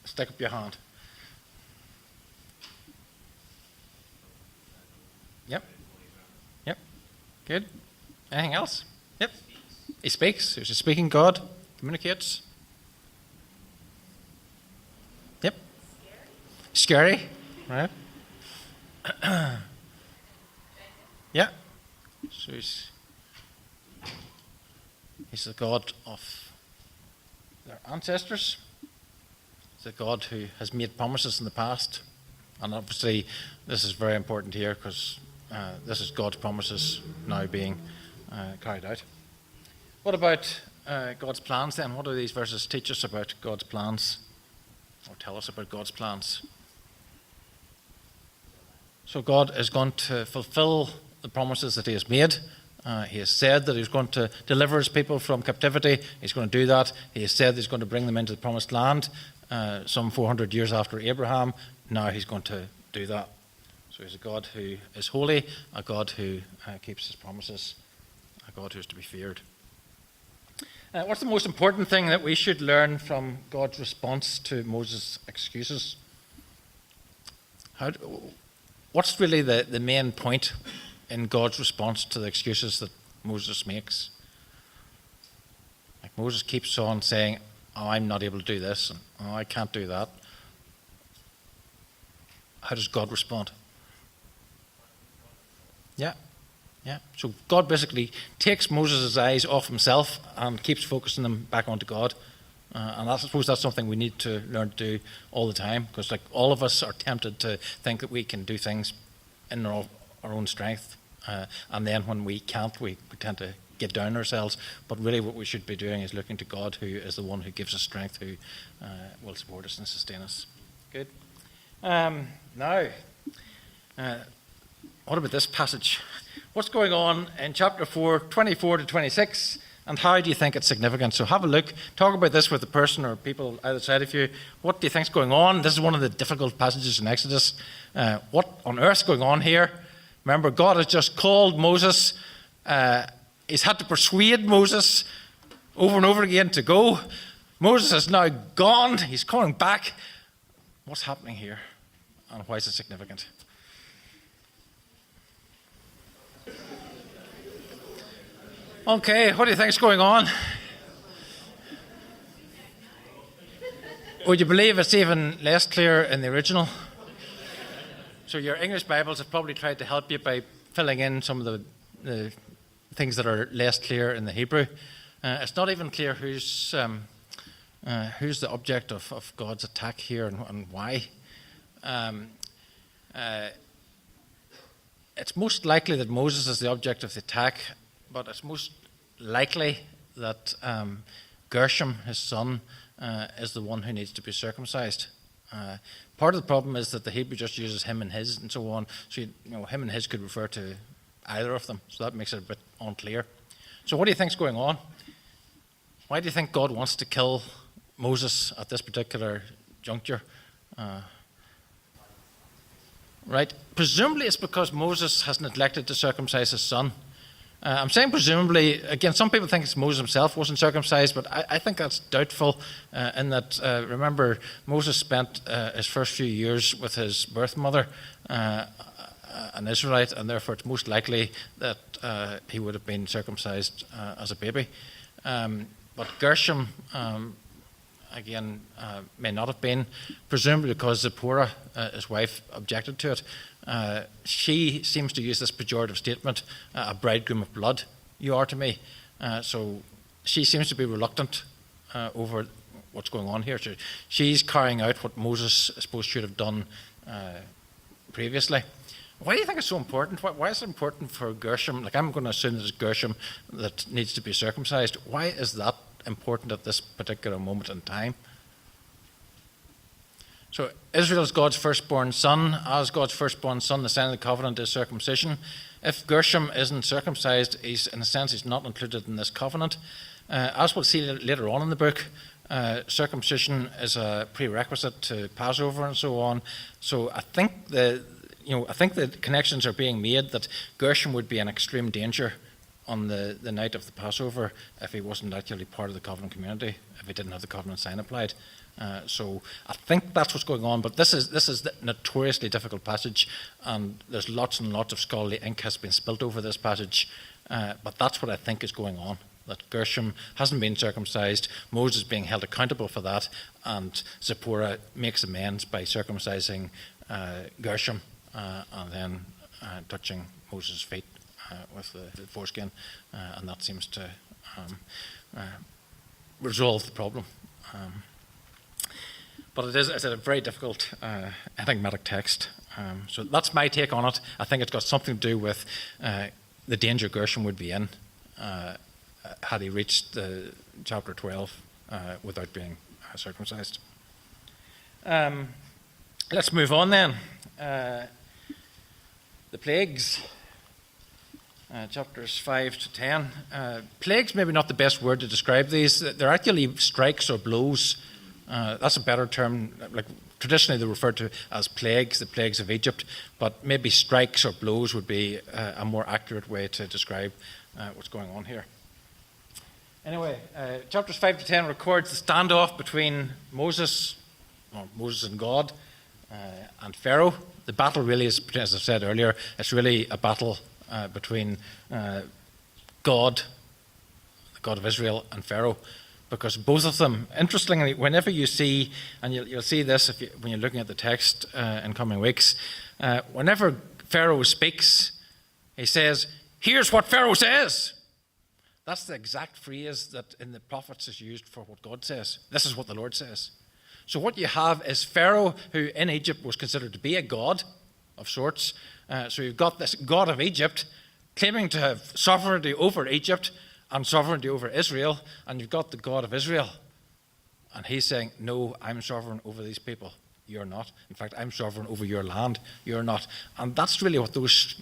A: stick up your hand. Yep. Good. Anything else? Yep. He speaks. He's a speaking God. Communicates. Yep. Scary. Right. Yeah. So he's the God of their ancestors. He's a God who has made promises in the past. And obviously this is very important here because this is God's promises now being carried out. What about God's plans then? What do these verses teach us about God's plans? Or tell us about God's plans? So God is going to fulfill the promises that he has made. He has said that he's going to deliver his people from captivity. He's going to do that. He has said that he's going to bring them into the promised land some 400 years after Abraham. Now he's going to do that. So he's a God who is holy, a God who keeps his promises, a God who is to be feared. What's the most important thing that we should learn from God's response to Moses' excuses? What's really the main point in God's response to the excuses that Moses makes? Like Moses keeps on saying, "Oh, I'm not able to do this," and "Oh, I can't do that." How does God respond? Yeah. So God basically takes Moses' eyes off himself and keeps focusing them back onto God. And I suppose that's something we need to learn to do all the time, because like all of us are tempted to think that we can do things in our own strength. And then when we can't, we tend to get down ourselves. But really what we should be doing is looking to God, who is the one who gives us strength, who will support us and sustain us. Good. Now, what about this passage? What's going on in chapter 4, 24 to 26, and how do you think it's significant? So have a look, talk about this with the person or people outside of you. What do you think is going on? This is one of the difficult passages in Exodus. What on earth is going on here? Remember, God has just called Moses. He's had to persuade Moses over and over again to go. Moses is now gone. He's coming back. What's happening here? And why is it significant? Okay, what do you think is going on? Would you believe it's even less clear in the original? So your English Bibles have probably tried to help you by filling in some of the things that are less clear in the Hebrew. It's not even clear who's the object of God's attack here and why. It's most likely that Moses is the object of the attack, but it's most likely that Gershom, his son, is the one who needs to be circumcised. Part of the problem is that the Hebrew just uses him and his and so on. So him and his could refer to either of them. So that makes it a bit unclear. So what do you think's going on? Why do you think God wants to kill Moses at this particular juncture? Right? Presumably it's because Moses has neglected to circumcise his son. I'm saying presumably, again, some people think it's Moses himself wasn't circumcised, but I think that's doubtful in that, remember, Moses spent his first few years with his birth mother, an Israelite, and therefore it's most likely that he would have been circumcised as a baby. But Gershom, again, may not have been, presumably because Zipporah, his wife, objected to it. She seems to use this pejorative statement, a bridegroom of blood, you are to me. So she seems to be reluctant over what's going on here. So she's carrying out what Moses, I suppose, should have done previously. Why do you think it's so important? Why is it important for Gershom? Like, I'm going to assume it's Gershom that needs to be circumcised. Why is that important at this particular moment in time? So Israel is God's firstborn son. As God's firstborn son, the sign of the covenant is circumcision. If Gershom isn't circumcised, in a sense, he's not included in this covenant. As we'll see later on in the book, circumcision is a prerequisite to Passover and so on. So I think the connections are being made that Gershom would be in extreme danger on the night of the Passover if he wasn't actually part of the covenant community, if he didn't have the covenant sign applied. So I think that's what's going on, but this is the notoriously difficult passage, and there's lots and lots of scholarly ink has been spilt over this passage, but that's what I think is going on, that Gershom hasn't been circumcised, Moses being held accountable for that, and Zipporah makes amends by circumcising Gershom and then touching Moses' feet with the foreskin, and that seems to resolve the problem. But it's a very difficult, enigmatic text. So that's my take on it. I think it's got something to do with the danger Gershom would be in had he reached chapter 12 without being circumcised. Let's move on then. The plagues. Chapters 5 to 10. Plagues, maybe not the best word to describe these. They're actually strikes or blows. That's a better term. Like traditionally, they're referred to as plagues, the plagues of Egypt. But maybe strikes or blows would be a more accurate way to describe what's going on here. Anyway, chapters 5 to 10 records the standoff between Moses and God. and Pharaoh. The battle really is, as I said earlier, it's really a battle between God, the God of Israel, and Pharaoh, because both of them, interestingly, whenever you see, and you'll see this when you're looking at the text in coming weeks, whenever Pharaoh speaks, he says, "Here's what Pharaoh says." That's the exact phrase that in the prophets is used for what God says. This is what the Lord says. So what you have is Pharaoh, who in Egypt was considered to be a god of sorts. So you've got this god of Egypt claiming to have sovereignty over Egypt and sovereignty over Israel, and you've got the God of Israel. And he's saying, no, I'm sovereign over these people. You're not. In fact, I'm sovereign over your land. You're not. And that's really what those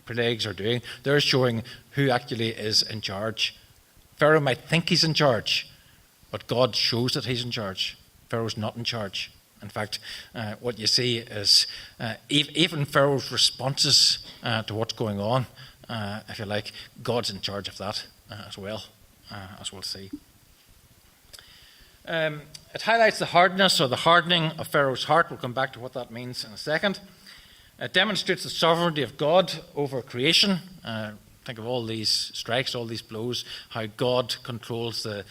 A: plagues are doing. They're showing who actually is in charge. Pharaoh might think he's in charge, but God shows that he's in charge. Pharaoh's not in charge. In fact, what you see is even Pharaoh's responses to what's going on, if you like, God's in charge of that as well, as we'll see. It highlights the hardness or the hardening of Pharaoh's heart. We'll come back to what that means in a second. It demonstrates the sovereignty of God over creation. Think of all these strikes, all these blows, how God controls the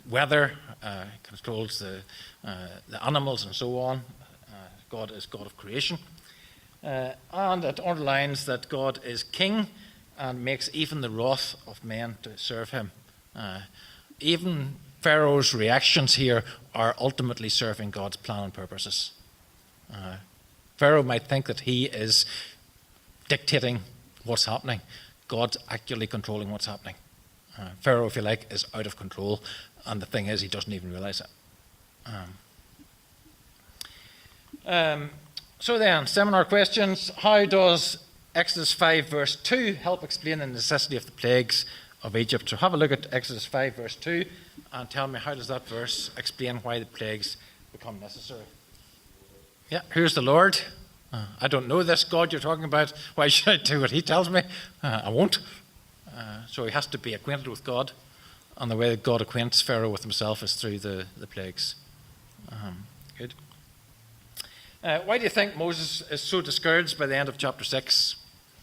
A: weather, controls the animals and so on. God is God of creation. And it underlines that God is king and makes even the wrath of men to serve him. Even Pharaoh's reactions here are ultimately serving God's plan and purposes. Pharaoh might think that he is dictating what's happening. God's actually controlling what's happening. Pharaoh, if you like, is out of control, and the thing is, he doesn't even realize it. So then, seminar questions. How does Exodus 5 verse 2 help explain the necessity of the plagues of Egypt? So have a look at Exodus 5 verse 2 and tell me, how does that verse explain why the plagues become necessary? Yeah, here's the Lord. I don't know this God you're talking about. Why should I do what he tells me? I won't. So he has to be acquainted with God. And the way that God acquaints Pharaoh with himself is through the plagues. Good. Why do you think Moses is so discouraged by the end of chapter 6?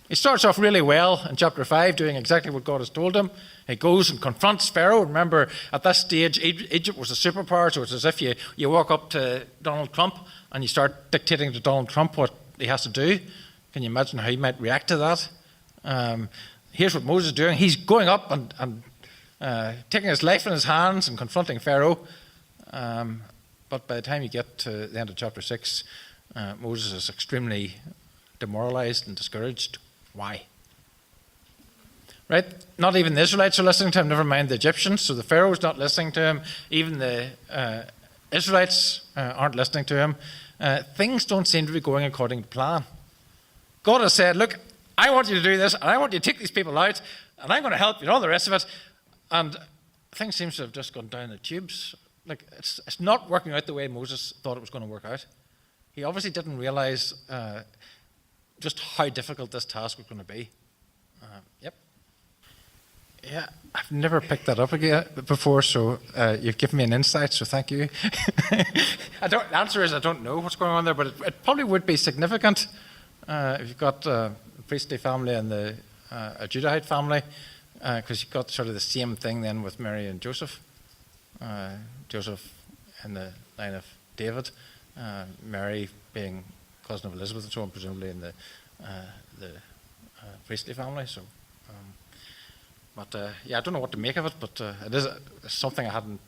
A: He starts off really well in chapter 5, doing exactly what God has told him. He goes and confronts Pharaoh. Remember, at this stage, Egypt was a superpower, so it's as if you walk up to Donald Trump and you start dictating to Donald Trump what he has to do. Can you imagine how he might react to that? Here's what Moses is doing. He's going up and taking his life in his hands and confronting Pharaoh. But by the time you get to the end of chapter 6, Moses is extremely demoralized and discouraged. Why? Right? Not even the Israelites are listening to him, never mind the Egyptians. So the Pharaoh's not listening to him. Even the Israelites aren't listening to him. Things don't seem to be going according to plan. God has said, look, I want you to do this, and I want you to take these people out, and I'm going to help you, and all the rest of it. And things seem to have just gone down the tubes. Like, it's not working out the way Moses thought it was going to work out. He obviously didn't realize just how difficult this task was going to be. Yep. Yeah, I've never picked that up again before, so you've given me an insight, so thank you. The answer is I don't know what's going on there, but it probably would be significant if you've got a priestly family and a Judahite family, because you've got sort of the same thing then with Mary and Joseph. Joseph in the line of David, Mary being cousin of Elizabeth and so on, presumably in the priestly family. So, yeah, I don't know what to make of it, but it is something I hadn't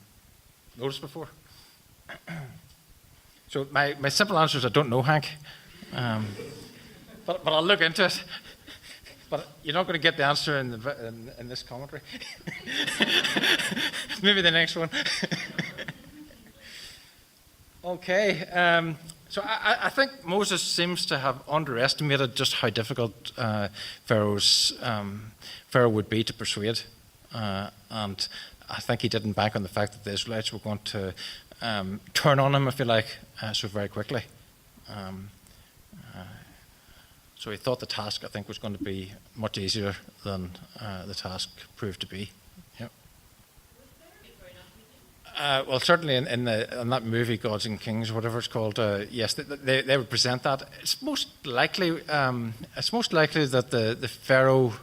A: noticed before. So my simple answer is I don't know, Hank, but I'll look into it. But you're not going to get the answer in this commentary. Maybe the next one. Okay. So I think Moses seems to have underestimated just how difficult Pharaoh would be to persuade. And I think he didn't bank on the fact that the Israelites were going to turn on him, if you like, so very quickly. So he thought the task, I think, was going to be much easier than the task proved to be. Yep. Well, certainly in that movie, Gods and Kings, whatever it's called, yes, they would present that. It's most likely that the Pharaoh.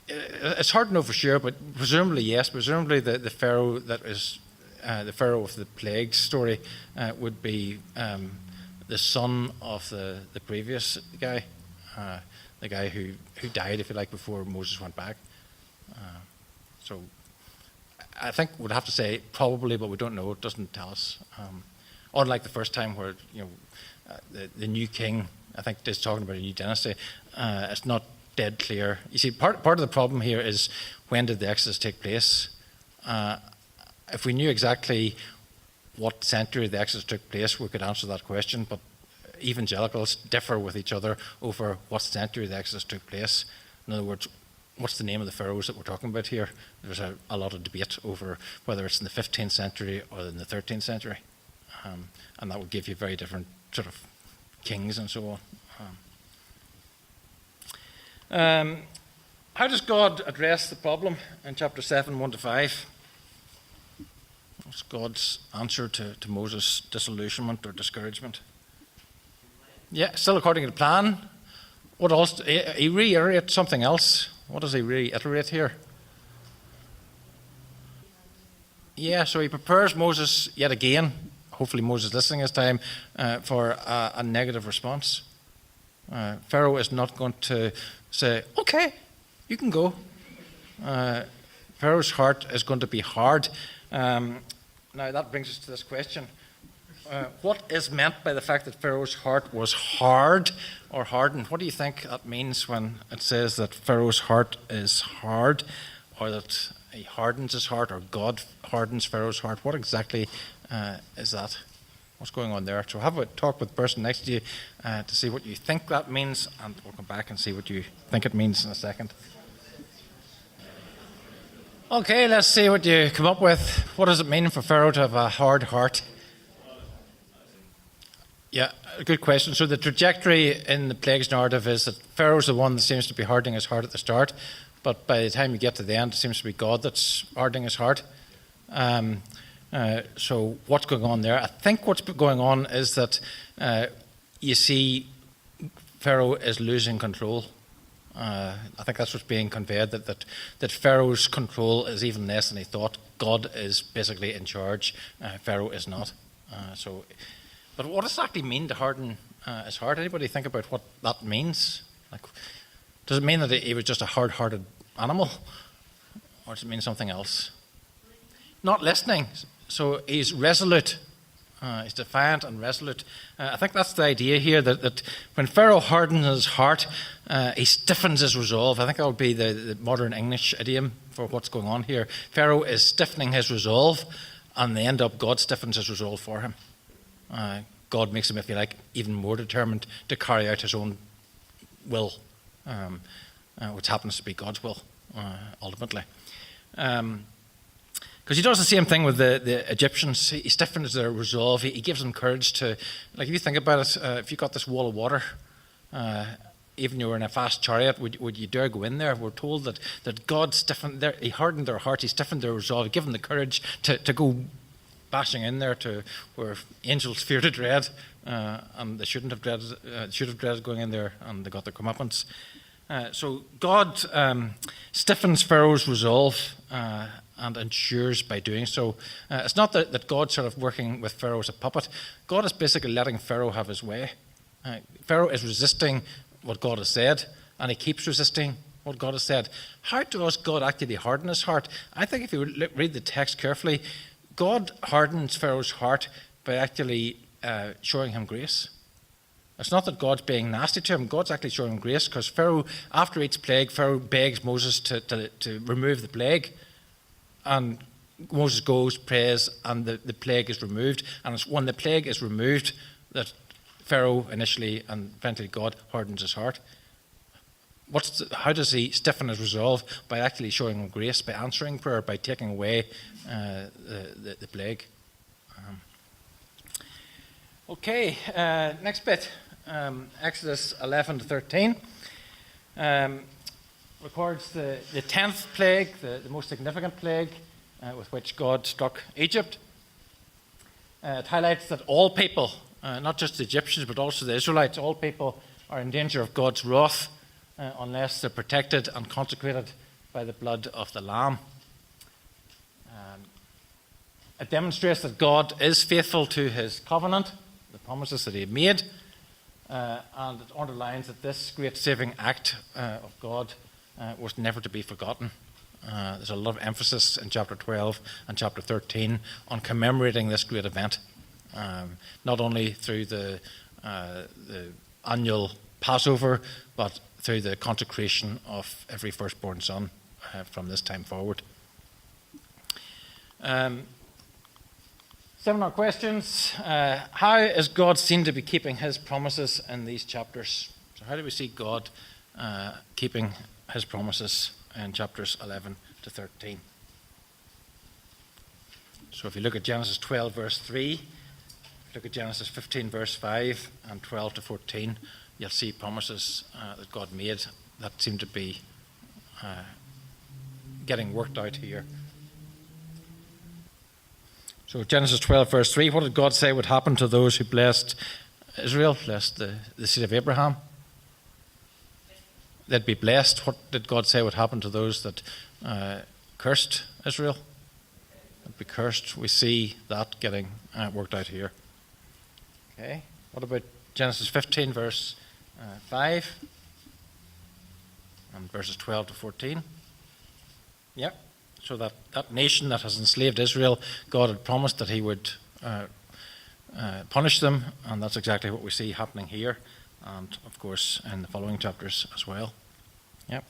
A: It's hard to know for sure, but presumably yes. Presumably the Pharaoh that is the Pharaoh of the plague story would be the son of the previous guy, the guy who died, if you like, before Moses went back. So I think we'd have to say probably, but we don't know. It doesn't tell us. Unlike the first time where the new king, I think, is talking about a new dynasty. It's not dead clear. You see, part of the problem here is when did the Exodus take place? If we knew exactly what century the Exodus took place, we could answer that question, but evangelicals differ with each other over what century the Exodus took place. In other words, what's the name of the pharaohs that we're talking about here? There's a lot of debate over whether it's in the 15th century or in the 13th century. And that would give you very different sort of kings and so on. How does God address the problem in chapter 7, 1-5? What's God's answer to Moses' disillusionment or discouragement? Yeah, still according to the plan. What else? He reiterates something else. What does he reiterate here? Yeah, so he prepares Moses yet again, hopefully Moses listening this time, for a negative response. Pharaoh is not going to say, okay, you can go. Pharaoh's heart is going to be hard. Now that brings us to this question. What is meant by the fact that Pharaoh's heart was hard or hardened? What do you think that means when it says that Pharaoh's heart is hard, or that he hardens his heart, or God hardens Pharaoh's heart? What exactly is that? What's going on there? So have a talk with the person next to you to see what you think that means, and we'll come back and see what you think it means in a second. Okay, let's see what you come up with. What does it mean for Pharaoh to have a hard heart? Yeah, good question. So the trajectory in the plagues narrative is that Pharaoh's the one that seems to be hardening his heart at the start, but by the time you get to the end, it seems to be God that's hardening his heart. So what's going on there? I think what's going on is that you see Pharaoh is losing control. I think that's what's being conveyed, that Pharaoh's control is even less than he thought. God is basically in charge. Pharaoh is not. But what does it actually mean to harden his heart? Anybody think about what that means? Like, does it mean that he was just a hard-hearted animal? Or does it mean something else? Not listening. So he's resolute. He's defiant and resolute. I think that's the idea here, that when Pharaoh hardens his heart, he stiffens his resolve. I think that would be the modern English idiom for what's going on here. Pharaoh is stiffening his resolve, and they end up God stiffens his resolve for him. God makes him, if you like, even more determined to carry out his own will, which happens to be God's will, ultimately. Because he does the same thing with the Egyptians. He stiffens their resolve. He gives them courage to, like, if you think about it, if you got this wall of water, even you were in a fast chariot, would you dare go in there? We're told that God he hardened their hearts, he stiffened their resolve, he gave them the courage to go bashing in there to where angels fear to dread, and they should have dreaded going in there, and they got their comeuppance. So God stiffens Pharaoh's resolve and ensures by doing so. It's not that God's sort of working with Pharaoh as a puppet. God is basically letting Pharaoh have his way. Pharaoh is resisting what God has said, and he keeps resisting what God has said. How does God actually harden his heart? I think if you read the text carefully, God hardens Pharaoh's heart by actually showing him grace. It's not that God's being nasty to him. God's actually showing him grace, because Pharaoh, after each plague, Pharaoh begs Moses to remove the plague. And Moses goes, prays, and the plague is removed. And it's when the plague is removed that Pharaoh initially and eventually God hardens his heart. How does he stiffen his resolve? By actually showing him grace, by answering prayer, by taking away the plague. Okay, next bit, Exodus 11 to 13. records the 10th plague, the most significant plague with which God struck Egypt. It highlights that all people, not just the Egyptians but also the Israelites, all people are in danger of God's wrath unless they're protected and consecrated by the blood of the Lamb. It demonstrates that God is faithful to his covenant, the promises that he made, and it underlines that this great saving act of God was never to be forgotten. There's a lot of emphasis in chapter 12 and chapter 13 on commemorating this great event, not only through the annual Passover, but through the consecration of every firstborn son from this time forward. Seminar questions. How is God seen to be keeping his promises in these chapters? So how do we see God keeping his promises in chapters 11 to 13? So if you look at Genesis 12 verse 3, look at Genesis 15 verse 5 and 12 to 14, you'll see promises that God made that seem to be getting worked out here. So Genesis 12 verse 3, what did God say would happen to those who blessed Israel, blessed the seed of Abraham? They'd be blessed. What did God say would happen to those that cursed Israel? They'd be cursed. We see that getting worked out here. Okay. What about Genesis 15 verse 5 and verses 12 to 14? Yep. So that nation that has enslaved Israel, God had promised that he would punish them, and that's exactly what we see happening here, and of course in the following chapters as well. Yep.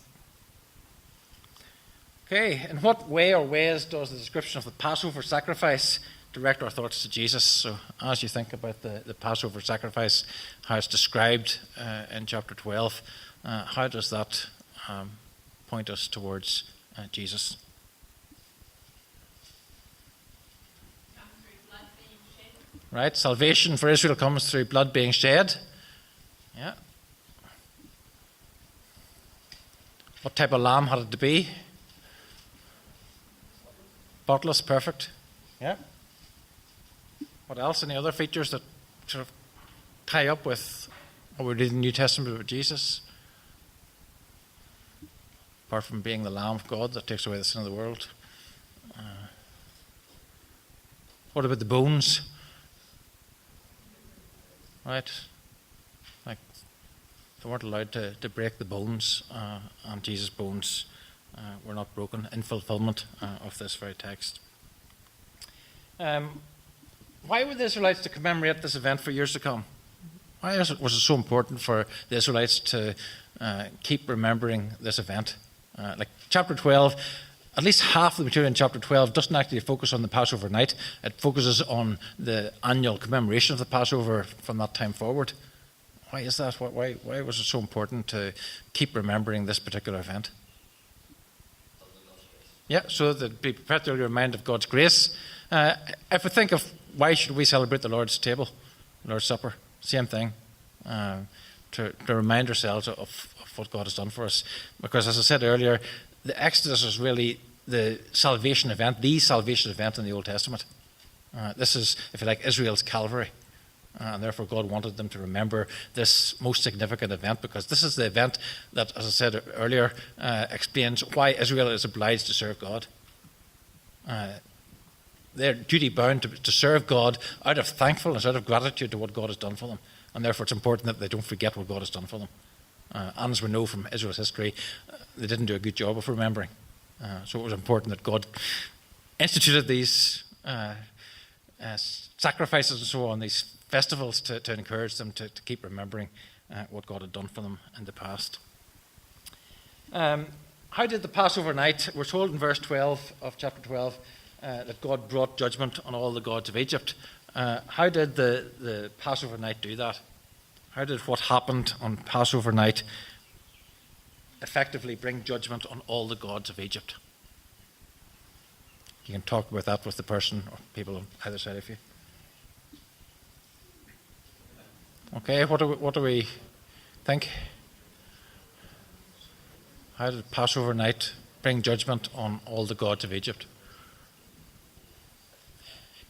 A: Okay, in what way or ways does the description of the Passover sacrifice direct our thoughts to Jesus? So as you think about the Passover sacrifice, how it's described in chapter 12, how does that point us towards Jesus? Right, salvation for Israel comes through blood being shed. Yeah. What type of lamb had it to be? Spotless, perfect. Yeah. What else? Any other features that sort of tie up with what we read in the New Testament about Jesus? Apart from being the Lamb of God that takes away the sin of the world. What about the bones? Right, like they weren't allowed to break the bones, and Jesus' bones were not broken in fulfillment of this very text. Why were the Israelites to commemorate this event for years to come? Why was it so important for the Israelites to keep remembering this event? Like chapter 12, at least half the material in chapter 12 doesn't actually focus on the Passover night. It focuses on the annual commemoration of the Passover from that time forward. Why is that? Why was it so important to keep remembering this particular event? Yeah, so that be perpetually reminded of God's grace. If we think of why should we celebrate the Lord's table, Lord's Supper, same thing. To remind ourselves of what God has done for us. Because as I said earlier, the Exodus is really the salvation event in the Old Testament. This is, if you like, Israel's Calvary. And therefore God wanted them to remember this most significant event, because this is the event that, as I said earlier, explains why Israel is obliged to serve God. They're duty bound to serve God out of thankfulness, out of gratitude to what God has done for them. And therefore it's important that they don't forget what God has done for them. And as we know from Israel's history, they didn't do a good job of remembering. So it was important that God instituted these sacrifices and so on, these festivals to encourage them to keep remembering what God had done for them in the past. How did the Passover night, we're told in verse 12 of chapter 12 that God brought judgment on all the gods of Egypt. How did the Passover night do that? How did what happened on Passover night effectively bring judgment on all the gods of Egypt? You can talk about that with the person or people on either side of you. Okay, what do we think? How did Passover night bring judgment on all the gods of Egypt?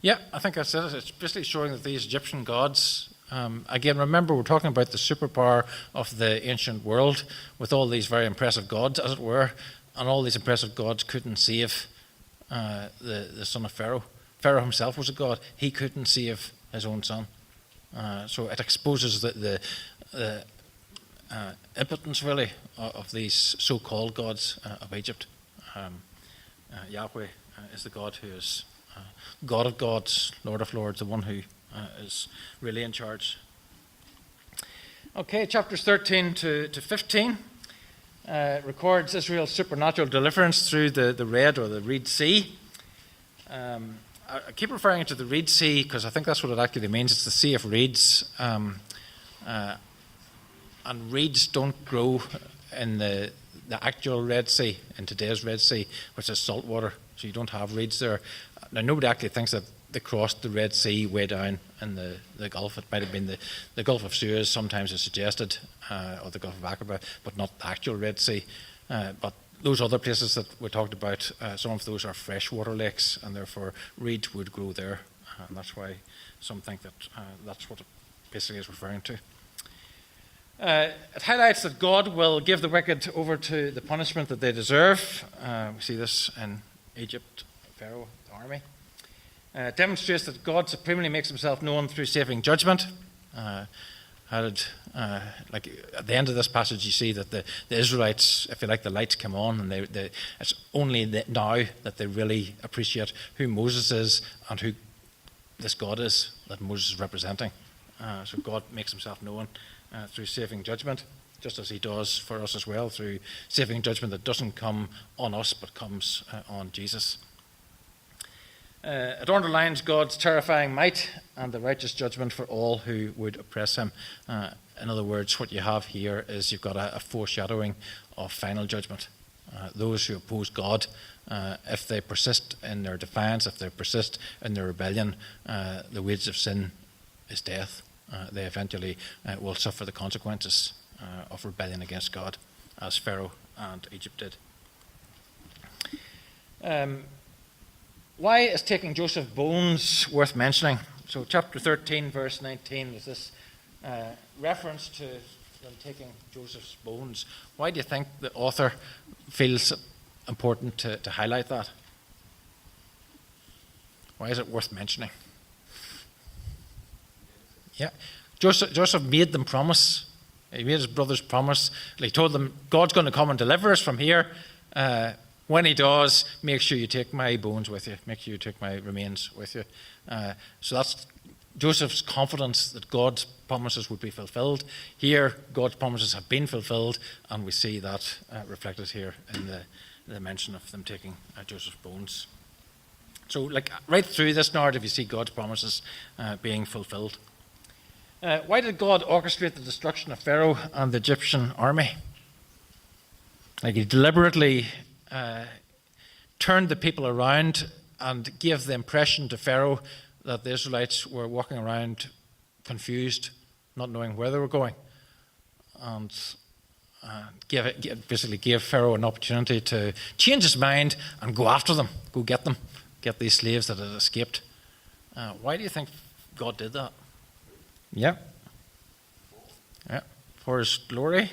A: Yeah, I think that's it. It's basically showing that these Egyptian gods, again, remember we're talking about the superpower of the ancient world with all these very impressive gods, as it were, and all these impressive gods couldn't save the son of Pharaoh. Pharaoh himself was a god. He couldn't save his own son. So it exposes the impotence, really, of these so-called gods of Egypt. Yahweh is the God who is God of gods, Lord of lords, the one who is really in charge. Okay, chapters 13 to 15 records Israel's supernatural deliverance through the Red or the Reed Sea. I keep referring to the Reed Sea because I think that's what it actually means. It's the Sea of Reeds. And reeds don't grow in the actual Red Sea, in today's Red Sea, which is salt water. So you don't have reeds there. Now, nobody actually thinks that they crossed the Red Sea way down in the Gulf. It might have been the Gulf of Suez, sometimes is suggested, or the Gulf of Aqaba, but not the actual Red Sea. But those other places that we talked about, some of those are freshwater lakes, and therefore reeds would grow there. And that's why some think that that's what it basically is referring to. It highlights that God will give the wicked over to the punishment that they deserve. We see this in Egypt, Pharaoh, the army. It demonstrates that God supremely makes himself known through saving judgment. Like at the end of this passage, you see that the Israelites, if you like, the lights come on, and it's only now that they really appreciate who Moses is and who this God is that Moses is representing. So God makes himself known through saving judgment, just as he does for us as well, through saving judgment that doesn't come on us but comes on Jesus. It underlines God's terrifying might and the righteous judgment for all who would oppress him. In other words, what you have here is you've got a foreshadowing of final judgment. Those who oppose God, if they persist in their defiance, if they persist in their rebellion, the wages of sin is death. They eventually will suffer the consequences of rebellion against God, as Pharaoh and Egypt did. Why is taking Joseph's bones worth mentioning? So chapter 13, verse 19, is this reference to them taking Joseph's bones. Why do you think the author feels important to highlight that? Why is it worth mentioning? Yeah, Joseph made them promise. He made his brothers promise. He told them, God's going to come and deliver us from here. When he does, make sure you take my bones with you. Make sure you take my remains with you. So that's Joseph's confidence that God's promises would be fulfilled. Here, God's promises have been fulfilled, and we see that reflected here in the mention of them taking Joseph's bones. So, like right through this narrative, you see God's promises being fulfilled. Why did God orchestrate the destruction of Pharaoh and the Egyptian army? Like he deliberately turned the people around and gave the impression to Pharaoh that the Israelites were walking around confused, not knowing where they were going, and basically gave Pharaoh an opportunity to change his mind and go after them, go get them, get these slaves that had escaped. Why do you think God did that? Yeah, for his glory.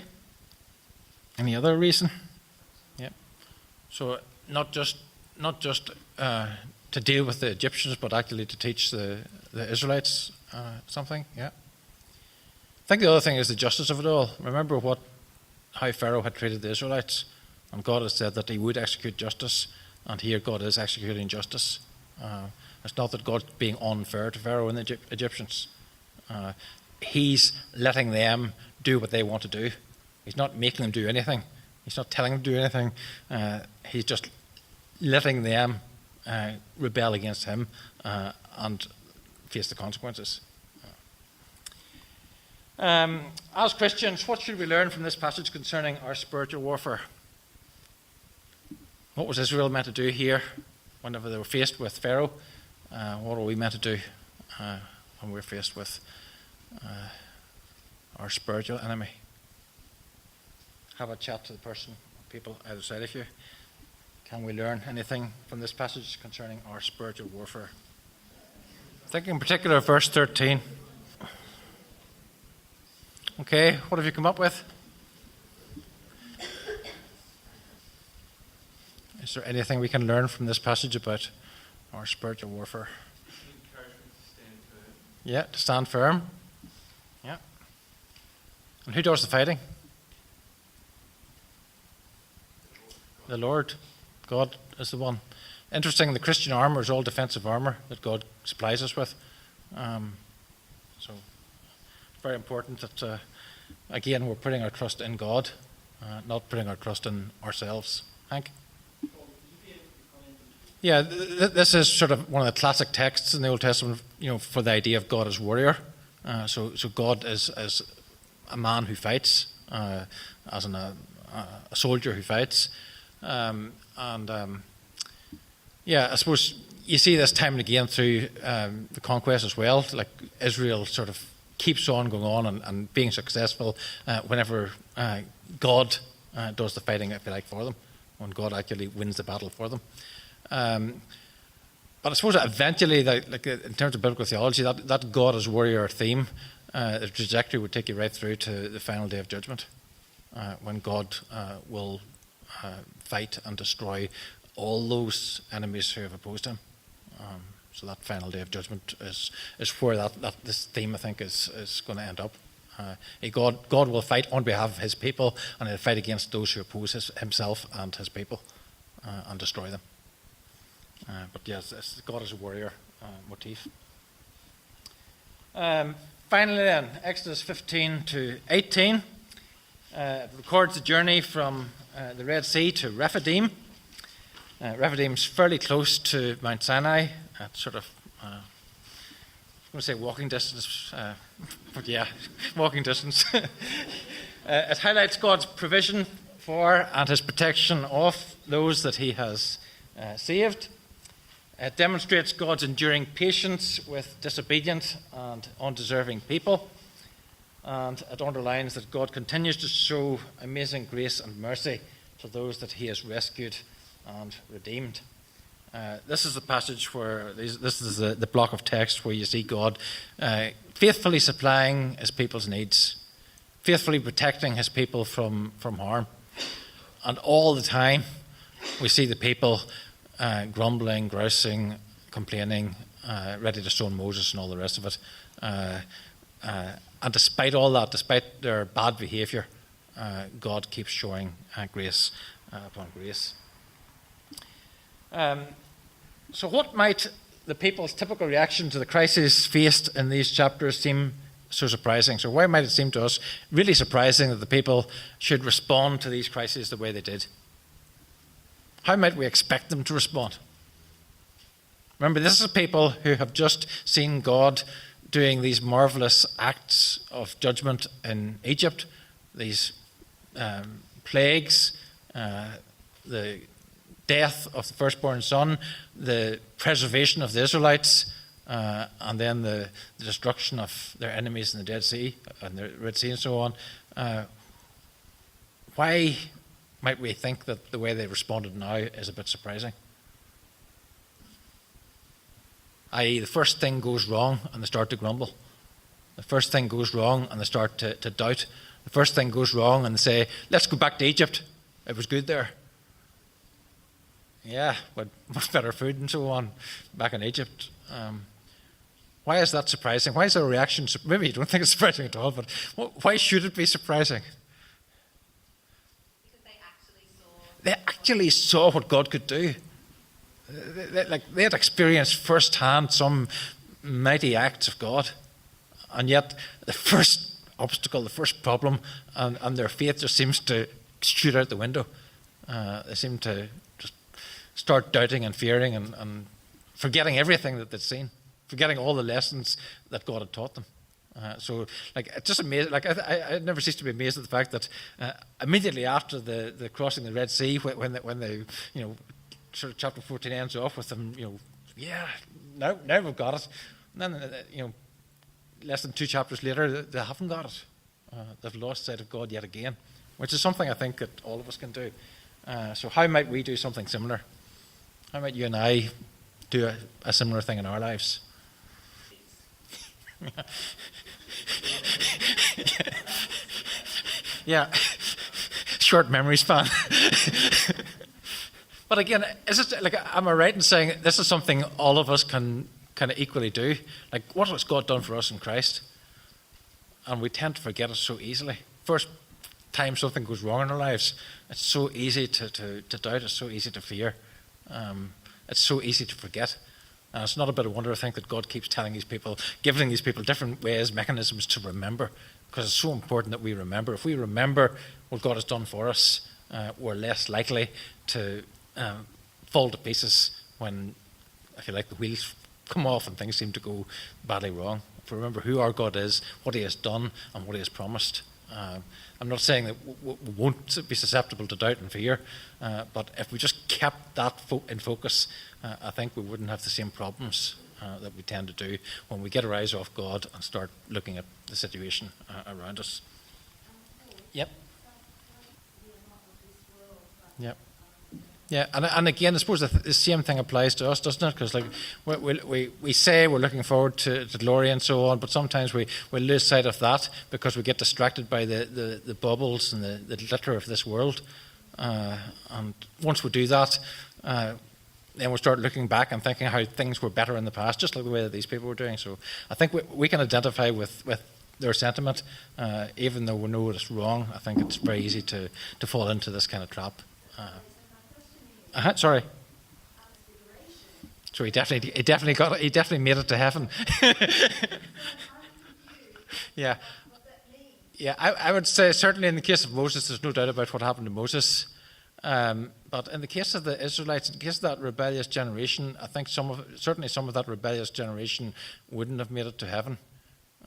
A: Any other reason? Yeah. So not just to deal with the Egyptians, but actually to teach the Israelites something. Yeah. I think the other thing is the justice of it all. Remember how Pharaoh had treated the Israelites, and God had said that he would execute justice, and here God is executing justice. It's not that God's being unfair to Pharaoh and the Egyptians. He's letting them do what they want to do. He's not making them do anything. He's not telling them to do anything. He's just letting them rebel against him and face the consequences. As Christians, what should we learn from this passage concerning our spiritual warfare? What was Israel meant to do here whenever they were faced with Pharaoh? What are we meant to do when we're faced with our spiritual enemy? Have a chat to the person, people either side of you. Can we learn anything from this passage concerning our spiritual warfare? Thinking in particular of verse 13. Okay, what have you come up with? Is there anything we can learn from this passage about our spiritual warfare? Yeah, to stand firm. Yeah. And who does the fighting? The Lord. God is the one. Interesting, the Christian armour is all defensive armour that God supplies us with. So, very important that, again, we're putting our trust in God, not putting our trust in ourselves. Hank? Yeah, this is sort of one of the classic texts in the Old Testament, for the idea of God as warrior. So God is a man who fights, as in a soldier who fights. I suppose you see this time and again through the conquest as well. Like Israel sort of keeps on going on and being successful whenever God does the fighting, if you like, for them, when God actually wins the battle for them. But I suppose that eventually, in terms of biblical theology, that God as warrior theme, the trajectory would take you right through to the final day of judgment, when God will fight and destroy all those enemies who have opposed him. So that final day of judgment is where this theme, I think, is going to end up. God will fight on behalf of his people, and he'll fight against those who oppose himself and his people, and destroy them. But yes, it's God as a warrior motif. Finally then, Exodus 15 to 18 records the journey from the Red Sea to Rephidim. Rephidim's fairly close to Mount Sinai, at sort of, I was going to say walking distance, but yeah, walking distance. It highlights God's provision for and his protection of those that he has saved. It demonstrates God's enduring patience with disobedient and undeserving people. And it underlines that God continues to show amazing grace and mercy to those that he has rescued and redeemed. This is the passage where, this is the block of text where you see God faithfully supplying his people's needs, faithfully protecting his people from harm. And all the time we see the people grumbling, grousing, complaining, ready to stone Moses and all the rest of it. And despite all that, despite their bad behaviour, God keeps showing grace upon grace. So what might the people's typical reaction to the crises faced in these chapters seem so surprising? So why might it seem to us really surprising that the people should respond to these crises the way they did? How might we expect them to respond? Remember, this is people who have just seen God doing these marvellous acts of judgment in Egypt, these plagues, the death of the firstborn son, the preservation of the Israelites, and then the destruction of their enemies in the Dead Sea and the Red Sea and so on. Why might we think that the way they responded now is a bit surprising? I.e., the first thing goes wrong and they start to grumble. The first thing goes wrong and they start to doubt. The first thing goes wrong and they say, let's go back to Egypt. It was good there. Yeah, but much better food and so on back in Egypt. Why is that surprising? Why is their reaction? Maybe you don't think it's surprising at all, but why should it be surprising?
B: Because
A: they actually saw what God could do. They had experienced firsthand some mighty acts of God, and yet the first obstacle, the first problem, and their faith just seems to shoot out the window. They seem to just start doubting and fearing and forgetting everything that they'd seen, forgetting all the lessons that God had taught them. It's just amazing. I never cease to be amazed at the fact that immediately after the crossing the Red Sea, when they sort of chapter 14 ends off with them, now we've got it. And then, less than 2 chapters later, they haven't got it. They've lost sight of God yet again, which is something I think that all of us can do. So how might we do something similar? How might you and I do a similar thing in our lives? Yeah, short memory span. But again, is it like, am I right in saying this is something all of us can kind of equally do? Like, what has God done for us in Christ? And we tend to forget it so easily. First time something goes wrong in our lives, it's so easy to doubt. It's so easy to fear. It's so easy to forget. And it's not a bit of wonder, I think, that God keeps telling these people, giving these people different ways, mechanisms to remember, because it's so important that we remember. If we remember what God has done for us, we're less likely to fall to pieces when, if you like, the wheels come off and things seem to go badly wrong. If we remember who our God is, what he has done, and what he has promised. I'm not saying that we won't be susceptible to doubt and fear, but if we just kept that in focus, I think we wouldn't have the same problems that we tend to do when we get our eyes off God and start looking at the situation around us. Yep. Yep. Yeah, and again, I suppose the same thing applies to us, doesn't it? Because like we say we're looking forward to glory and so on, but sometimes we lose sight of that because we get distracted by the bubbles and the glitter of this world. And once we do that, then we start looking back and thinking how things were better in the past, just like the way that these people were doing. So I think we can identify with their sentiment, even though we know it's wrong. I think it's very easy to fall into this kind of trap. Sorry. So he definitely made it to heaven. Yeah. Yeah, I would say certainly in the case of Moses, there's no doubt about what happened to Moses. But in the case of the Israelites, in the case of that rebellious generation, I think certainly some of that rebellious generation wouldn't have made it to heaven,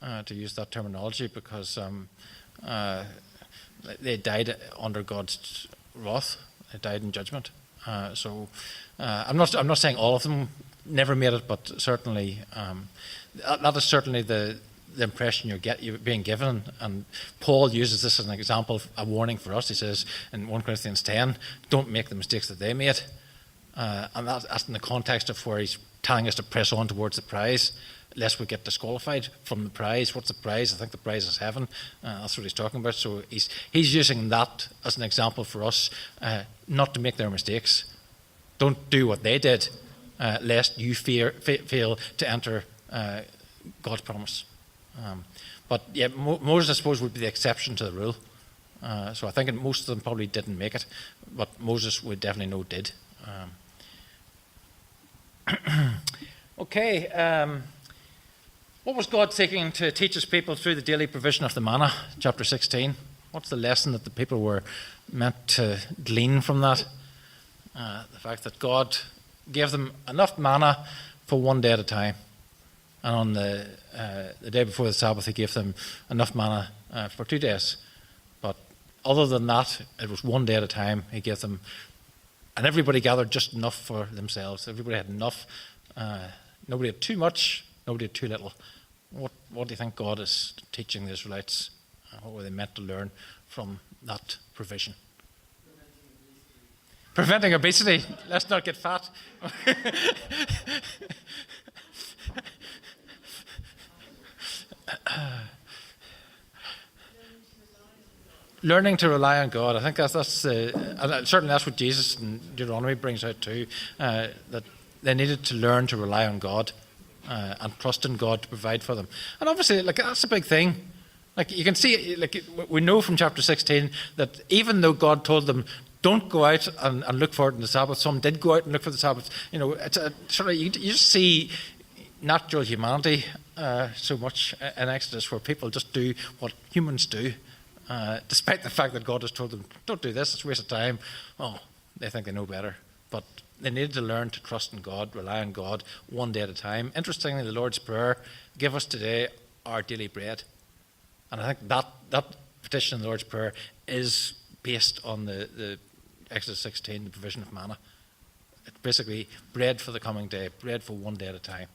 A: to use that terminology, because they died under God's wrath. They died in judgment. So I'm not saying all of them never made it, but certainly that is certainly the impression you're being given. And Paul uses this as an example, a warning for us. He says in 1 Corinthians 10, don't make the mistakes that they made. And that's in the context of where he's telling us to press on towards the prize, lest we get disqualified from the prize. What's the prize? I think the prize is heaven. That's what he's talking about. So he's using that as an example for us, not to make their mistakes. Don't do what they did, lest you fail to enter God's promise. But yeah, Moses, I suppose, would be the exception to the rule. So I think most of them probably didn't make it, but Moses we definitely know did. Okay. What was God seeking to teach his people through the daily provision of the manna, chapter 16? What's the lesson that the people were meant to glean from that? The fact that God gave them enough manna for one day at a time. And on the day before the Sabbath, he gave them enough manna for 2 days. But other than that, it was one day at a time he gave them. And everybody gathered just enough for themselves. Everybody had enough. Nobody had too much. Nobody had too little. What do you think God is teaching the Israelites? What were they meant to learn from that provision? Preventing obesity. Let's not get fat. Learning to rely on God. I think that's and certainly that's what Jesus in Deuteronomy brings out too. That they needed to learn to rely on God and trust in God to provide for them. And obviously, like, that's a big thing. Like, you can see, like, we know from chapter 16 that even though God told them, don't go out and look for it in the Sabbath, some did go out and look for the Sabbath. You know, it's sort of, you just see natural humanity so much in Exodus, where people just do what humans do, despite the fact that God has told them, don't do this, it's a waste of time. Oh, they think they know better. But they needed to learn to trust in God, rely on God, one day at a time. Interestingly, the Lord's Prayer, give us today our daily bread. And I think that petition in the Lord's Prayer is based on the Exodus 16, the provision of manna. It's basically bread for the coming day, bread for one day at a time.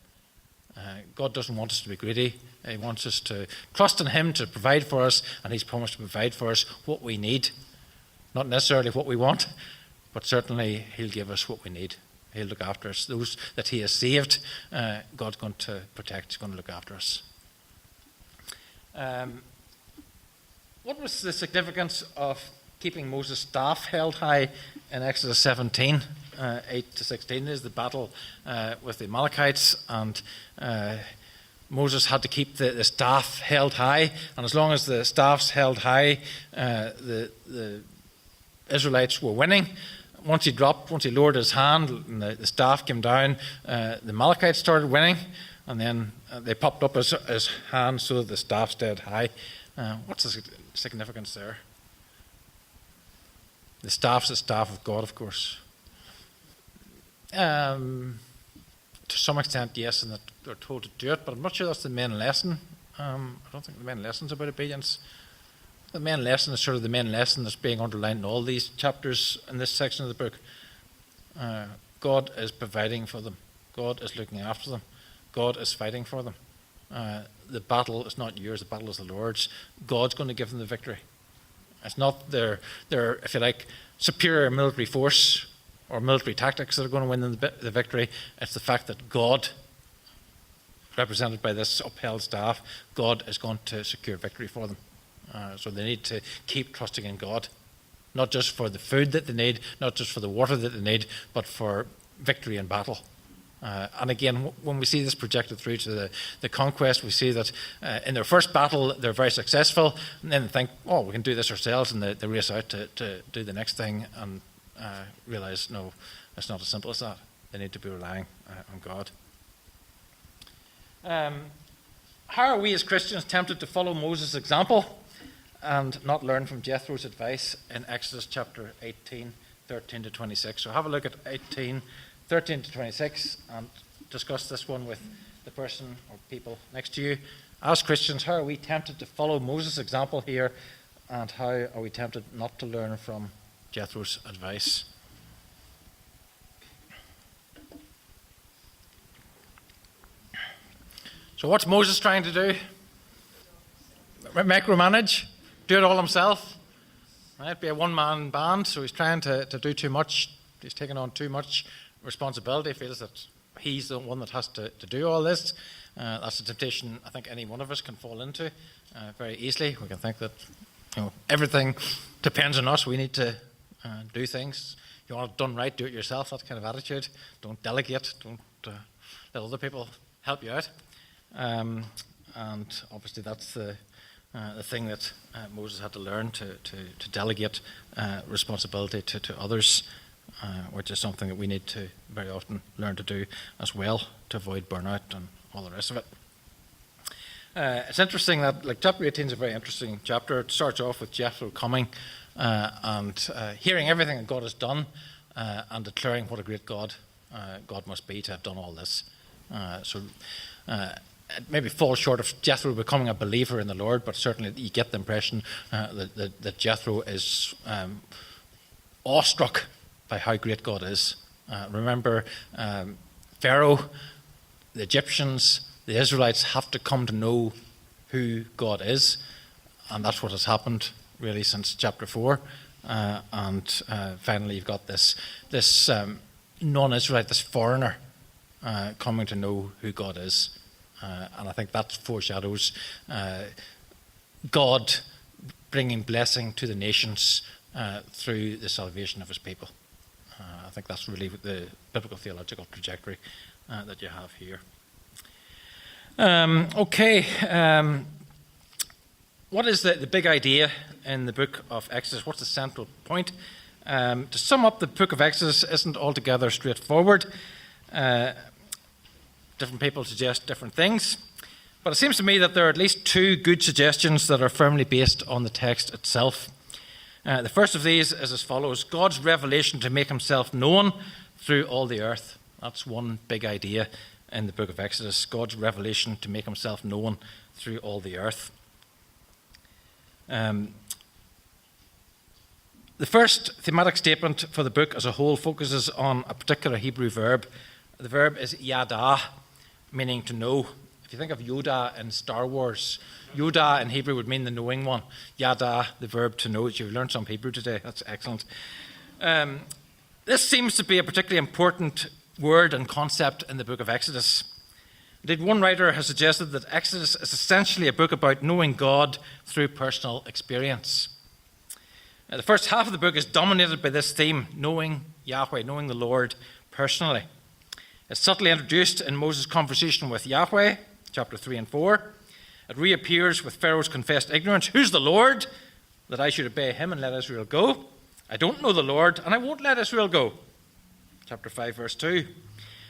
A: God doesn't want us to be greedy. He wants us to trust in him to provide for us, and he's promised to provide for us what we need. Not necessarily what we want, but certainly he'll give us what we need. He'll look after us. Those that he has saved, God's going to protect. He's going to look after us. What was the significance of keeping Moses' staff held high in Exodus 17, 8 to 16? Is the battle with the Amalekites, and Moses had to keep the staff held high, and as long as the staff's held high, the Israelites were winning. Once he lowered his hand and the staff came down, the Amalekites started winning, and then they popped up his hand so that the staff stayed high. What's the significance there? The staff's the staff of God, of course. To some extent, yes, and they're told to do it, but I'm not sure that's the main lesson. I don't think the main lesson is about obedience. The main lesson is sort of the main lesson that's being underlined in all these chapters in this section of the book. God is providing for them. God is looking after them. God is fighting for them. The battle is not yours, the battle is the Lord's. God's going to give them the victory. It's not their if you like, superior military force or military tactics that are going to win them the victory. It's the fact that God, represented by this upheld staff, God is going to secure victory for them. So they need to keep trusting in God, not just for the food that they need, not just for the water that they need, but for victory in battle. And again, when we see this projected through to the conquest, we see that in their first battle, they're very successful, and then they think, oh, we can do this ourselves, and they race out to do the next thing and realize, no, it's not as simple as that. They need to be relying on God. How are we as Christians tempted to follow Moses' example and not learn from Jethro's advice in Exodus chapter 18, 13 to 26? So have a look at 18, 13 to 26 and discuss this one with the person or people next to you. As Christians, how are we tempted to follow Moses' example here, and how are we tempted not to learn from Jethro's advice? So what's Moses trying to do? Micromanage? Do it all himself? Right? Be a one-man band, so he's trying to do too much. He's taking on too much responsibility, feels that he's the one that has to do all this. That's a temptation I think any one of us can fall into very easily. We can think that everything depends on us. We need to do things. You want it done right, do it yourself, that kind of attitude. Don't delegate. Don't let other people help you out. And obviously that's the thing that Moses had to learn, to delegate responsibility to others, which is something that we need to very often learn to do as well, to avoid burnout and all the rest of it. It's interesting that chapter 18 is a very interesting chapter. It starts off with Jethro coming and hearing everything that God has done and declaring what a great God God must be to have done all this. It maybe falls short of Jethro becoming a believer in the Lord, but certainly you get the impression that Jethro is awestruck by how great God is. Remember, Pharaoh, the Egyptians, the Israelites have to come to know who God is, and that's what has happened really since chapter 4. And finally, you've got this non-Israelite, this foreigner, coming to know who God is. And I think that foreshadows God bringing blessing to the nations through the salvation of his people. I think that's really the biblical theological trajectory that you have here. What is the big idea in the book of Exodus? What's the central point? To sum up, the book of Exodus isn't altogether straightforward. Different people suggest different things, but it seems to me that there are at least two good suggestions that are firmly based on the text itself. The first of these is as follows: God's revelation to make himself known through all the earth. That's one big idea in the book of Exodus, God's revelation to make himself known through all the earth. The first thematic statement for the book as a whole focuses on a particular Hebrew verb. The verb is yada, meaning to know. If you think of Yoda in Star Wars, Yoda in Hebrew would mean the knowing one. Yada, the verb to know. You've learned some Hebrew today. That's excellent. This seems to be a particularly important word and concept in the book of Exodus. Indeed, one writer has suggested that Exodus is essentially a book about knowing God through personal experience. The first half of the book is dominated by this theme, knowing Yahweh, knowing the Lord personally. It's subtly introduced in Moses' conversation with Yahweh, chapter 3 and 4. It reappears with Pharaoh's confessed ignorance. Who's the Lord, that I should obey him and let Israel go? I don't know the Lord, and I won't let Israel go. Chapter 5, verse 2.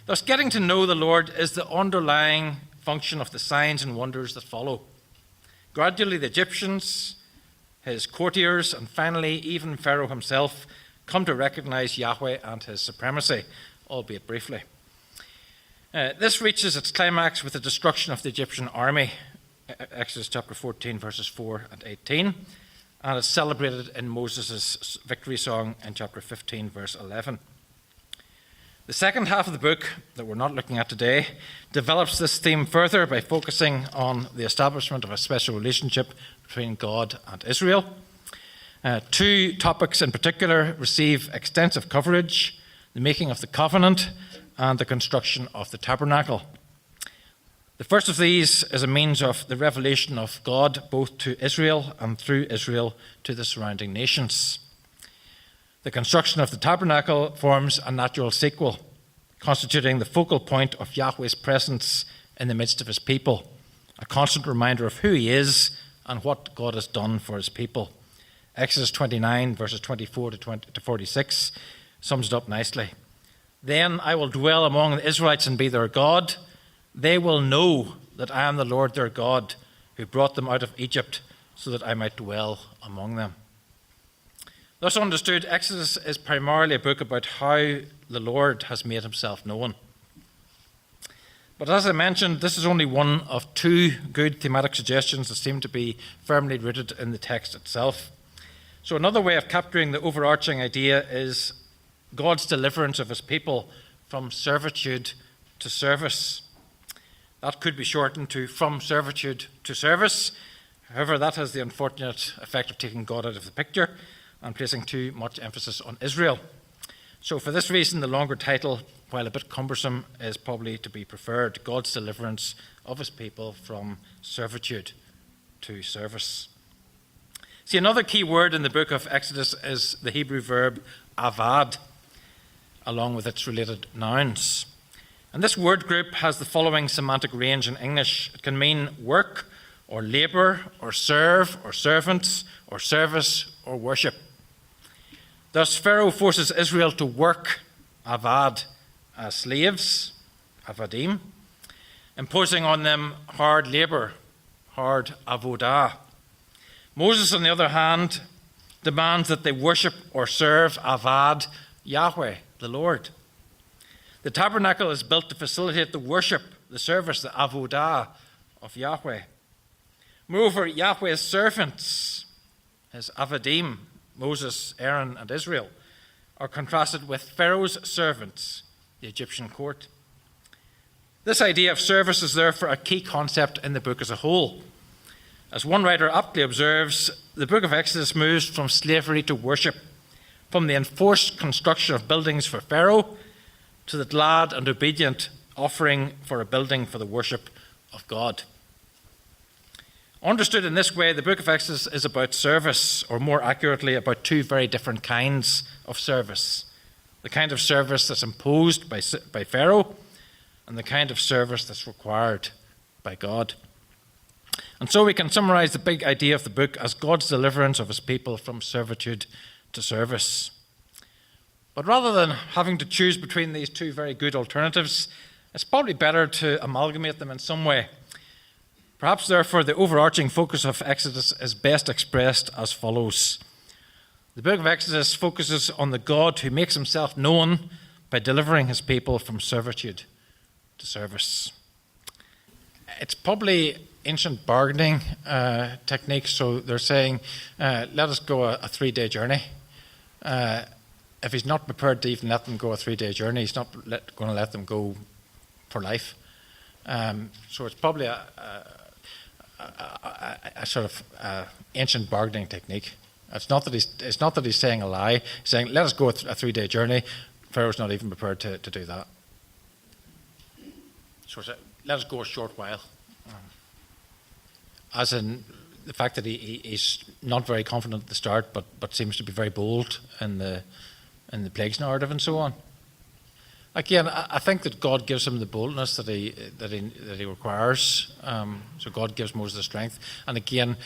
A: Thus, getting to know the Lord is the underlying function of the signs and wonders that follow. Gradually, the Egyptians, his courtiers, and finally, even Pharaoh himself come to recognize Yahweh and his supremacy, albeit briefly. This reaches its climax with the destruction of the Egyptian army, Exodus chapter 14, verses 4 and 18, and it's celebrated in Moses' victory song in chapter 15, verse 11. The second half of the book, that we're not looking at today, develops this theme further by focusing on the establishment of a special relationship between God and Israel. Two topics in particular receive extensive coverage: the making of the covenant and the construction of the tabernacle. The first of these is a means of the revelation of God both to Israel and through Israel to the surrounding nations. The construction of the tabernacle forms a natural sequel, constituting the focal point of Yahweh's presence in the midst of his people, a constant reminder of who he is and what God has done for his people. Exodus 29, verses 24 to 46, sums it up nicely. Then I will dwell among the Israelites and be their God. They will know that I am the Lord their God, who brought them out of Egypt, so that I might dwell among them. Thus understood, Exodus is primarily a book about how the Lord has made himself known. But as I mentioned, this is only one of two good thematic suggestions that seem to be firmly rooted in the text itself. So another way of capturing the overarching idea is God's deliverance of his people from servitude to service. That could be shortened to from servitude to service. However, that has the unfortunate effect of taking God out of the picture and placing too much emphasis on Israel. So for this reason, the longer title, while a bit cumbersome, is probably to be preferred: God's deliverance of his people from servitude to service. See, another key word in the book of Exodus is the Hebrew verb avad, along with its related nouns. And this word group has the following semantic range in English. It can mean work, or labour, or serve, or servants, or service, or worship. Thus, Pharaoh forces Israel to work, avad, as slaves, avadim, imposing on them hard labour, hard avodah. Moses, on the other hand, demands that they worship or serve, avad, Yahweh, the Lord. The tabernacle is built to facilitate the worship, the service, the avodah of Yahweh. Moreover, Yahweh's servants, his avadim, Moses, Aaron, and Israel, are contrasted with Pharaoh's servants, the Egyptian court. This idea of service is therefore a key concept in the book as a whole. As one writer aptly observes, the book of Exodus moves from slavery to worship, from the enforced construction of buildings for Pharaoh to the glad and obedient offering for a building for the worship of God. Understood in this way, the book of Exodus is about service, or more accurately, about two very different kinds of service. The kind of service that's imposed by Pharaoh, and the kind of service that's required by God. And so we can summarize the big idea of the book as God's deliverance of his people from servitude to service. But rather than having to choose between these two very good alternatives, it's probably better to amalgamate them in some way. Perhaps, therefore, the overarching focus of Exodus is best expressed as follows. The book of Exodus focuses on the God who makes himself known by delivering his people from servitude to service. It's probably ancient bargaining technique, so they're saying, let us go a 3-day journey. If he's not prepared to even let them go a 3-day journey, he's not going to let them go for life. So it's probably a sort of ancient bargaining technique. It's not that he's saying a lie. He's saying, let us go a 3-day journey. Pharaoh's not even prepared to do that. So let us go a short while. As in the fact that he's not very confident at the start, but seems to be very bold in the plagues narrative and so on. Again, I think that God gives him the boldness that he requires. So God gives Moses the strength. And again,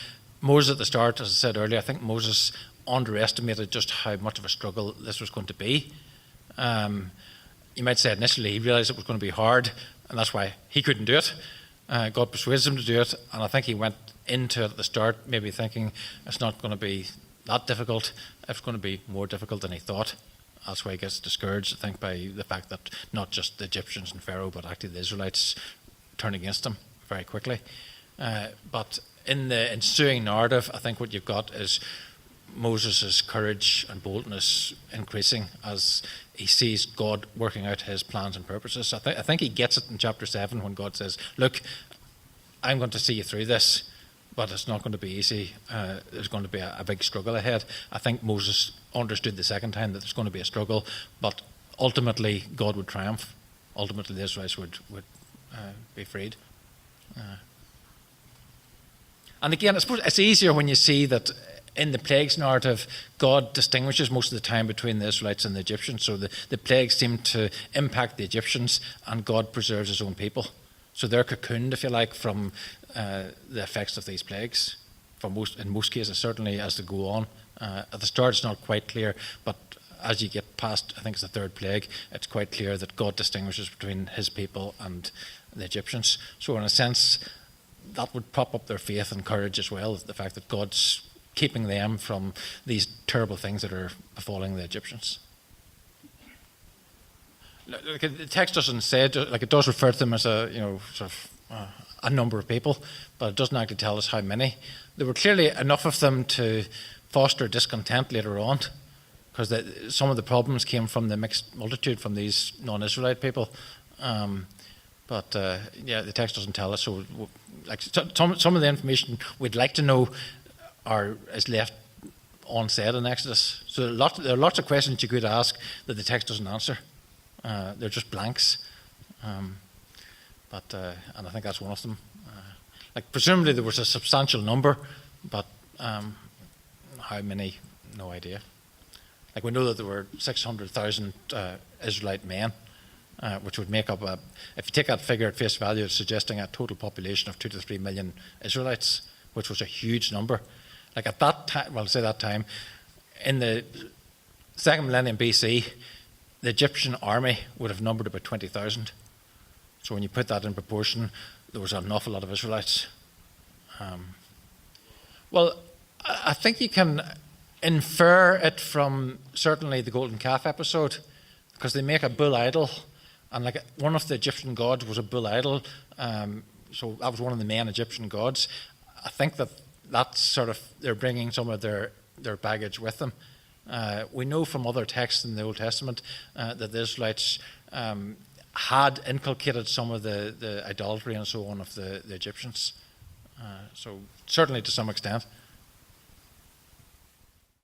A: Moses at the start, as I said earlier, I think Moses underestimated just how much of a struggle this was going to be. You might say initially he realized it was going to be hard, and that's why he couldn't do it. God persuades him to do it, and I think he went into it at the start maybe thinking it's not going to be that difficult. It's going to be more difficult than he thought. That's why he gets discouraged, I think, by the fact that not just the Egyptians and Pharaoh, but actually the Israelites turn against him very quickly. But in the ensuing narrative, I think what you've got is Moses' courage and boldness increasing as he sees God working out his plans and purposes. I think he gets it in chapter 7 when God says, look, I'm going to see you through this, but it's not going to be easy. There's going to be a big struggle ahead. I think Moses understood the second time that there's going to be a struggle, but ultimately God would triumph. Ultimately the Israelites would be freed. And again, I suppose it's easier when you see that in the plagues narrative, God distinguishes most of the time between the Israelites and the Egyptians. So the plagues seem to impact the Egyptians, and God preserves his own people. So they're cocooned, if you like, from the effects of these plagues. In most cases, certainly as they go on. At the start, it's not quite clear, but as you get past, I think it's the third plague, it's quite clear that God distinguishes between his people and the Egyptians. So in a sense, that would prop up their faith and courage as well, the fact that God's keeping them from these terrible things that are befalling the Egyptians. Like the text doesn't say it, like it does refer to them as a number of people, but it doesn't actually tell us how many. There were clearly enough of them to foster discontent later on, because some of the problems came from the mixed multitude from these non-Israelite people. But the text doesn't tell us. So, like some of the information we'd like to know is left unsaid in Exodus. So there are lots of questions you could ask that the text doesn't answer. They're just blanks. And I think that's one of them. Presumably there was a substantial number, but how many? No idea. We know that there were 600,000 Israelite men, which would make up if you take that figure at face value, it's suggesting a total population of 2 to 3 million Israelites, which was a huge number. At that time, that time, in the second millennium BC, the Egyptian army would have numbered about 20,000. So when you put that in proportion, there was an awful lot of Israelites. I think you can infer it from certainly the golden calf episode, because they make a bull idol, and one of the Egyptian gods was a bull idol. So that was one of the main Egyptian gods. I think that's sort of, they're bringing some of their baggage with them. We know from other texts in the Old Testament that the Israelites had inculcated some of the idolatry and so on of the Egyptians. So certainly to some extent.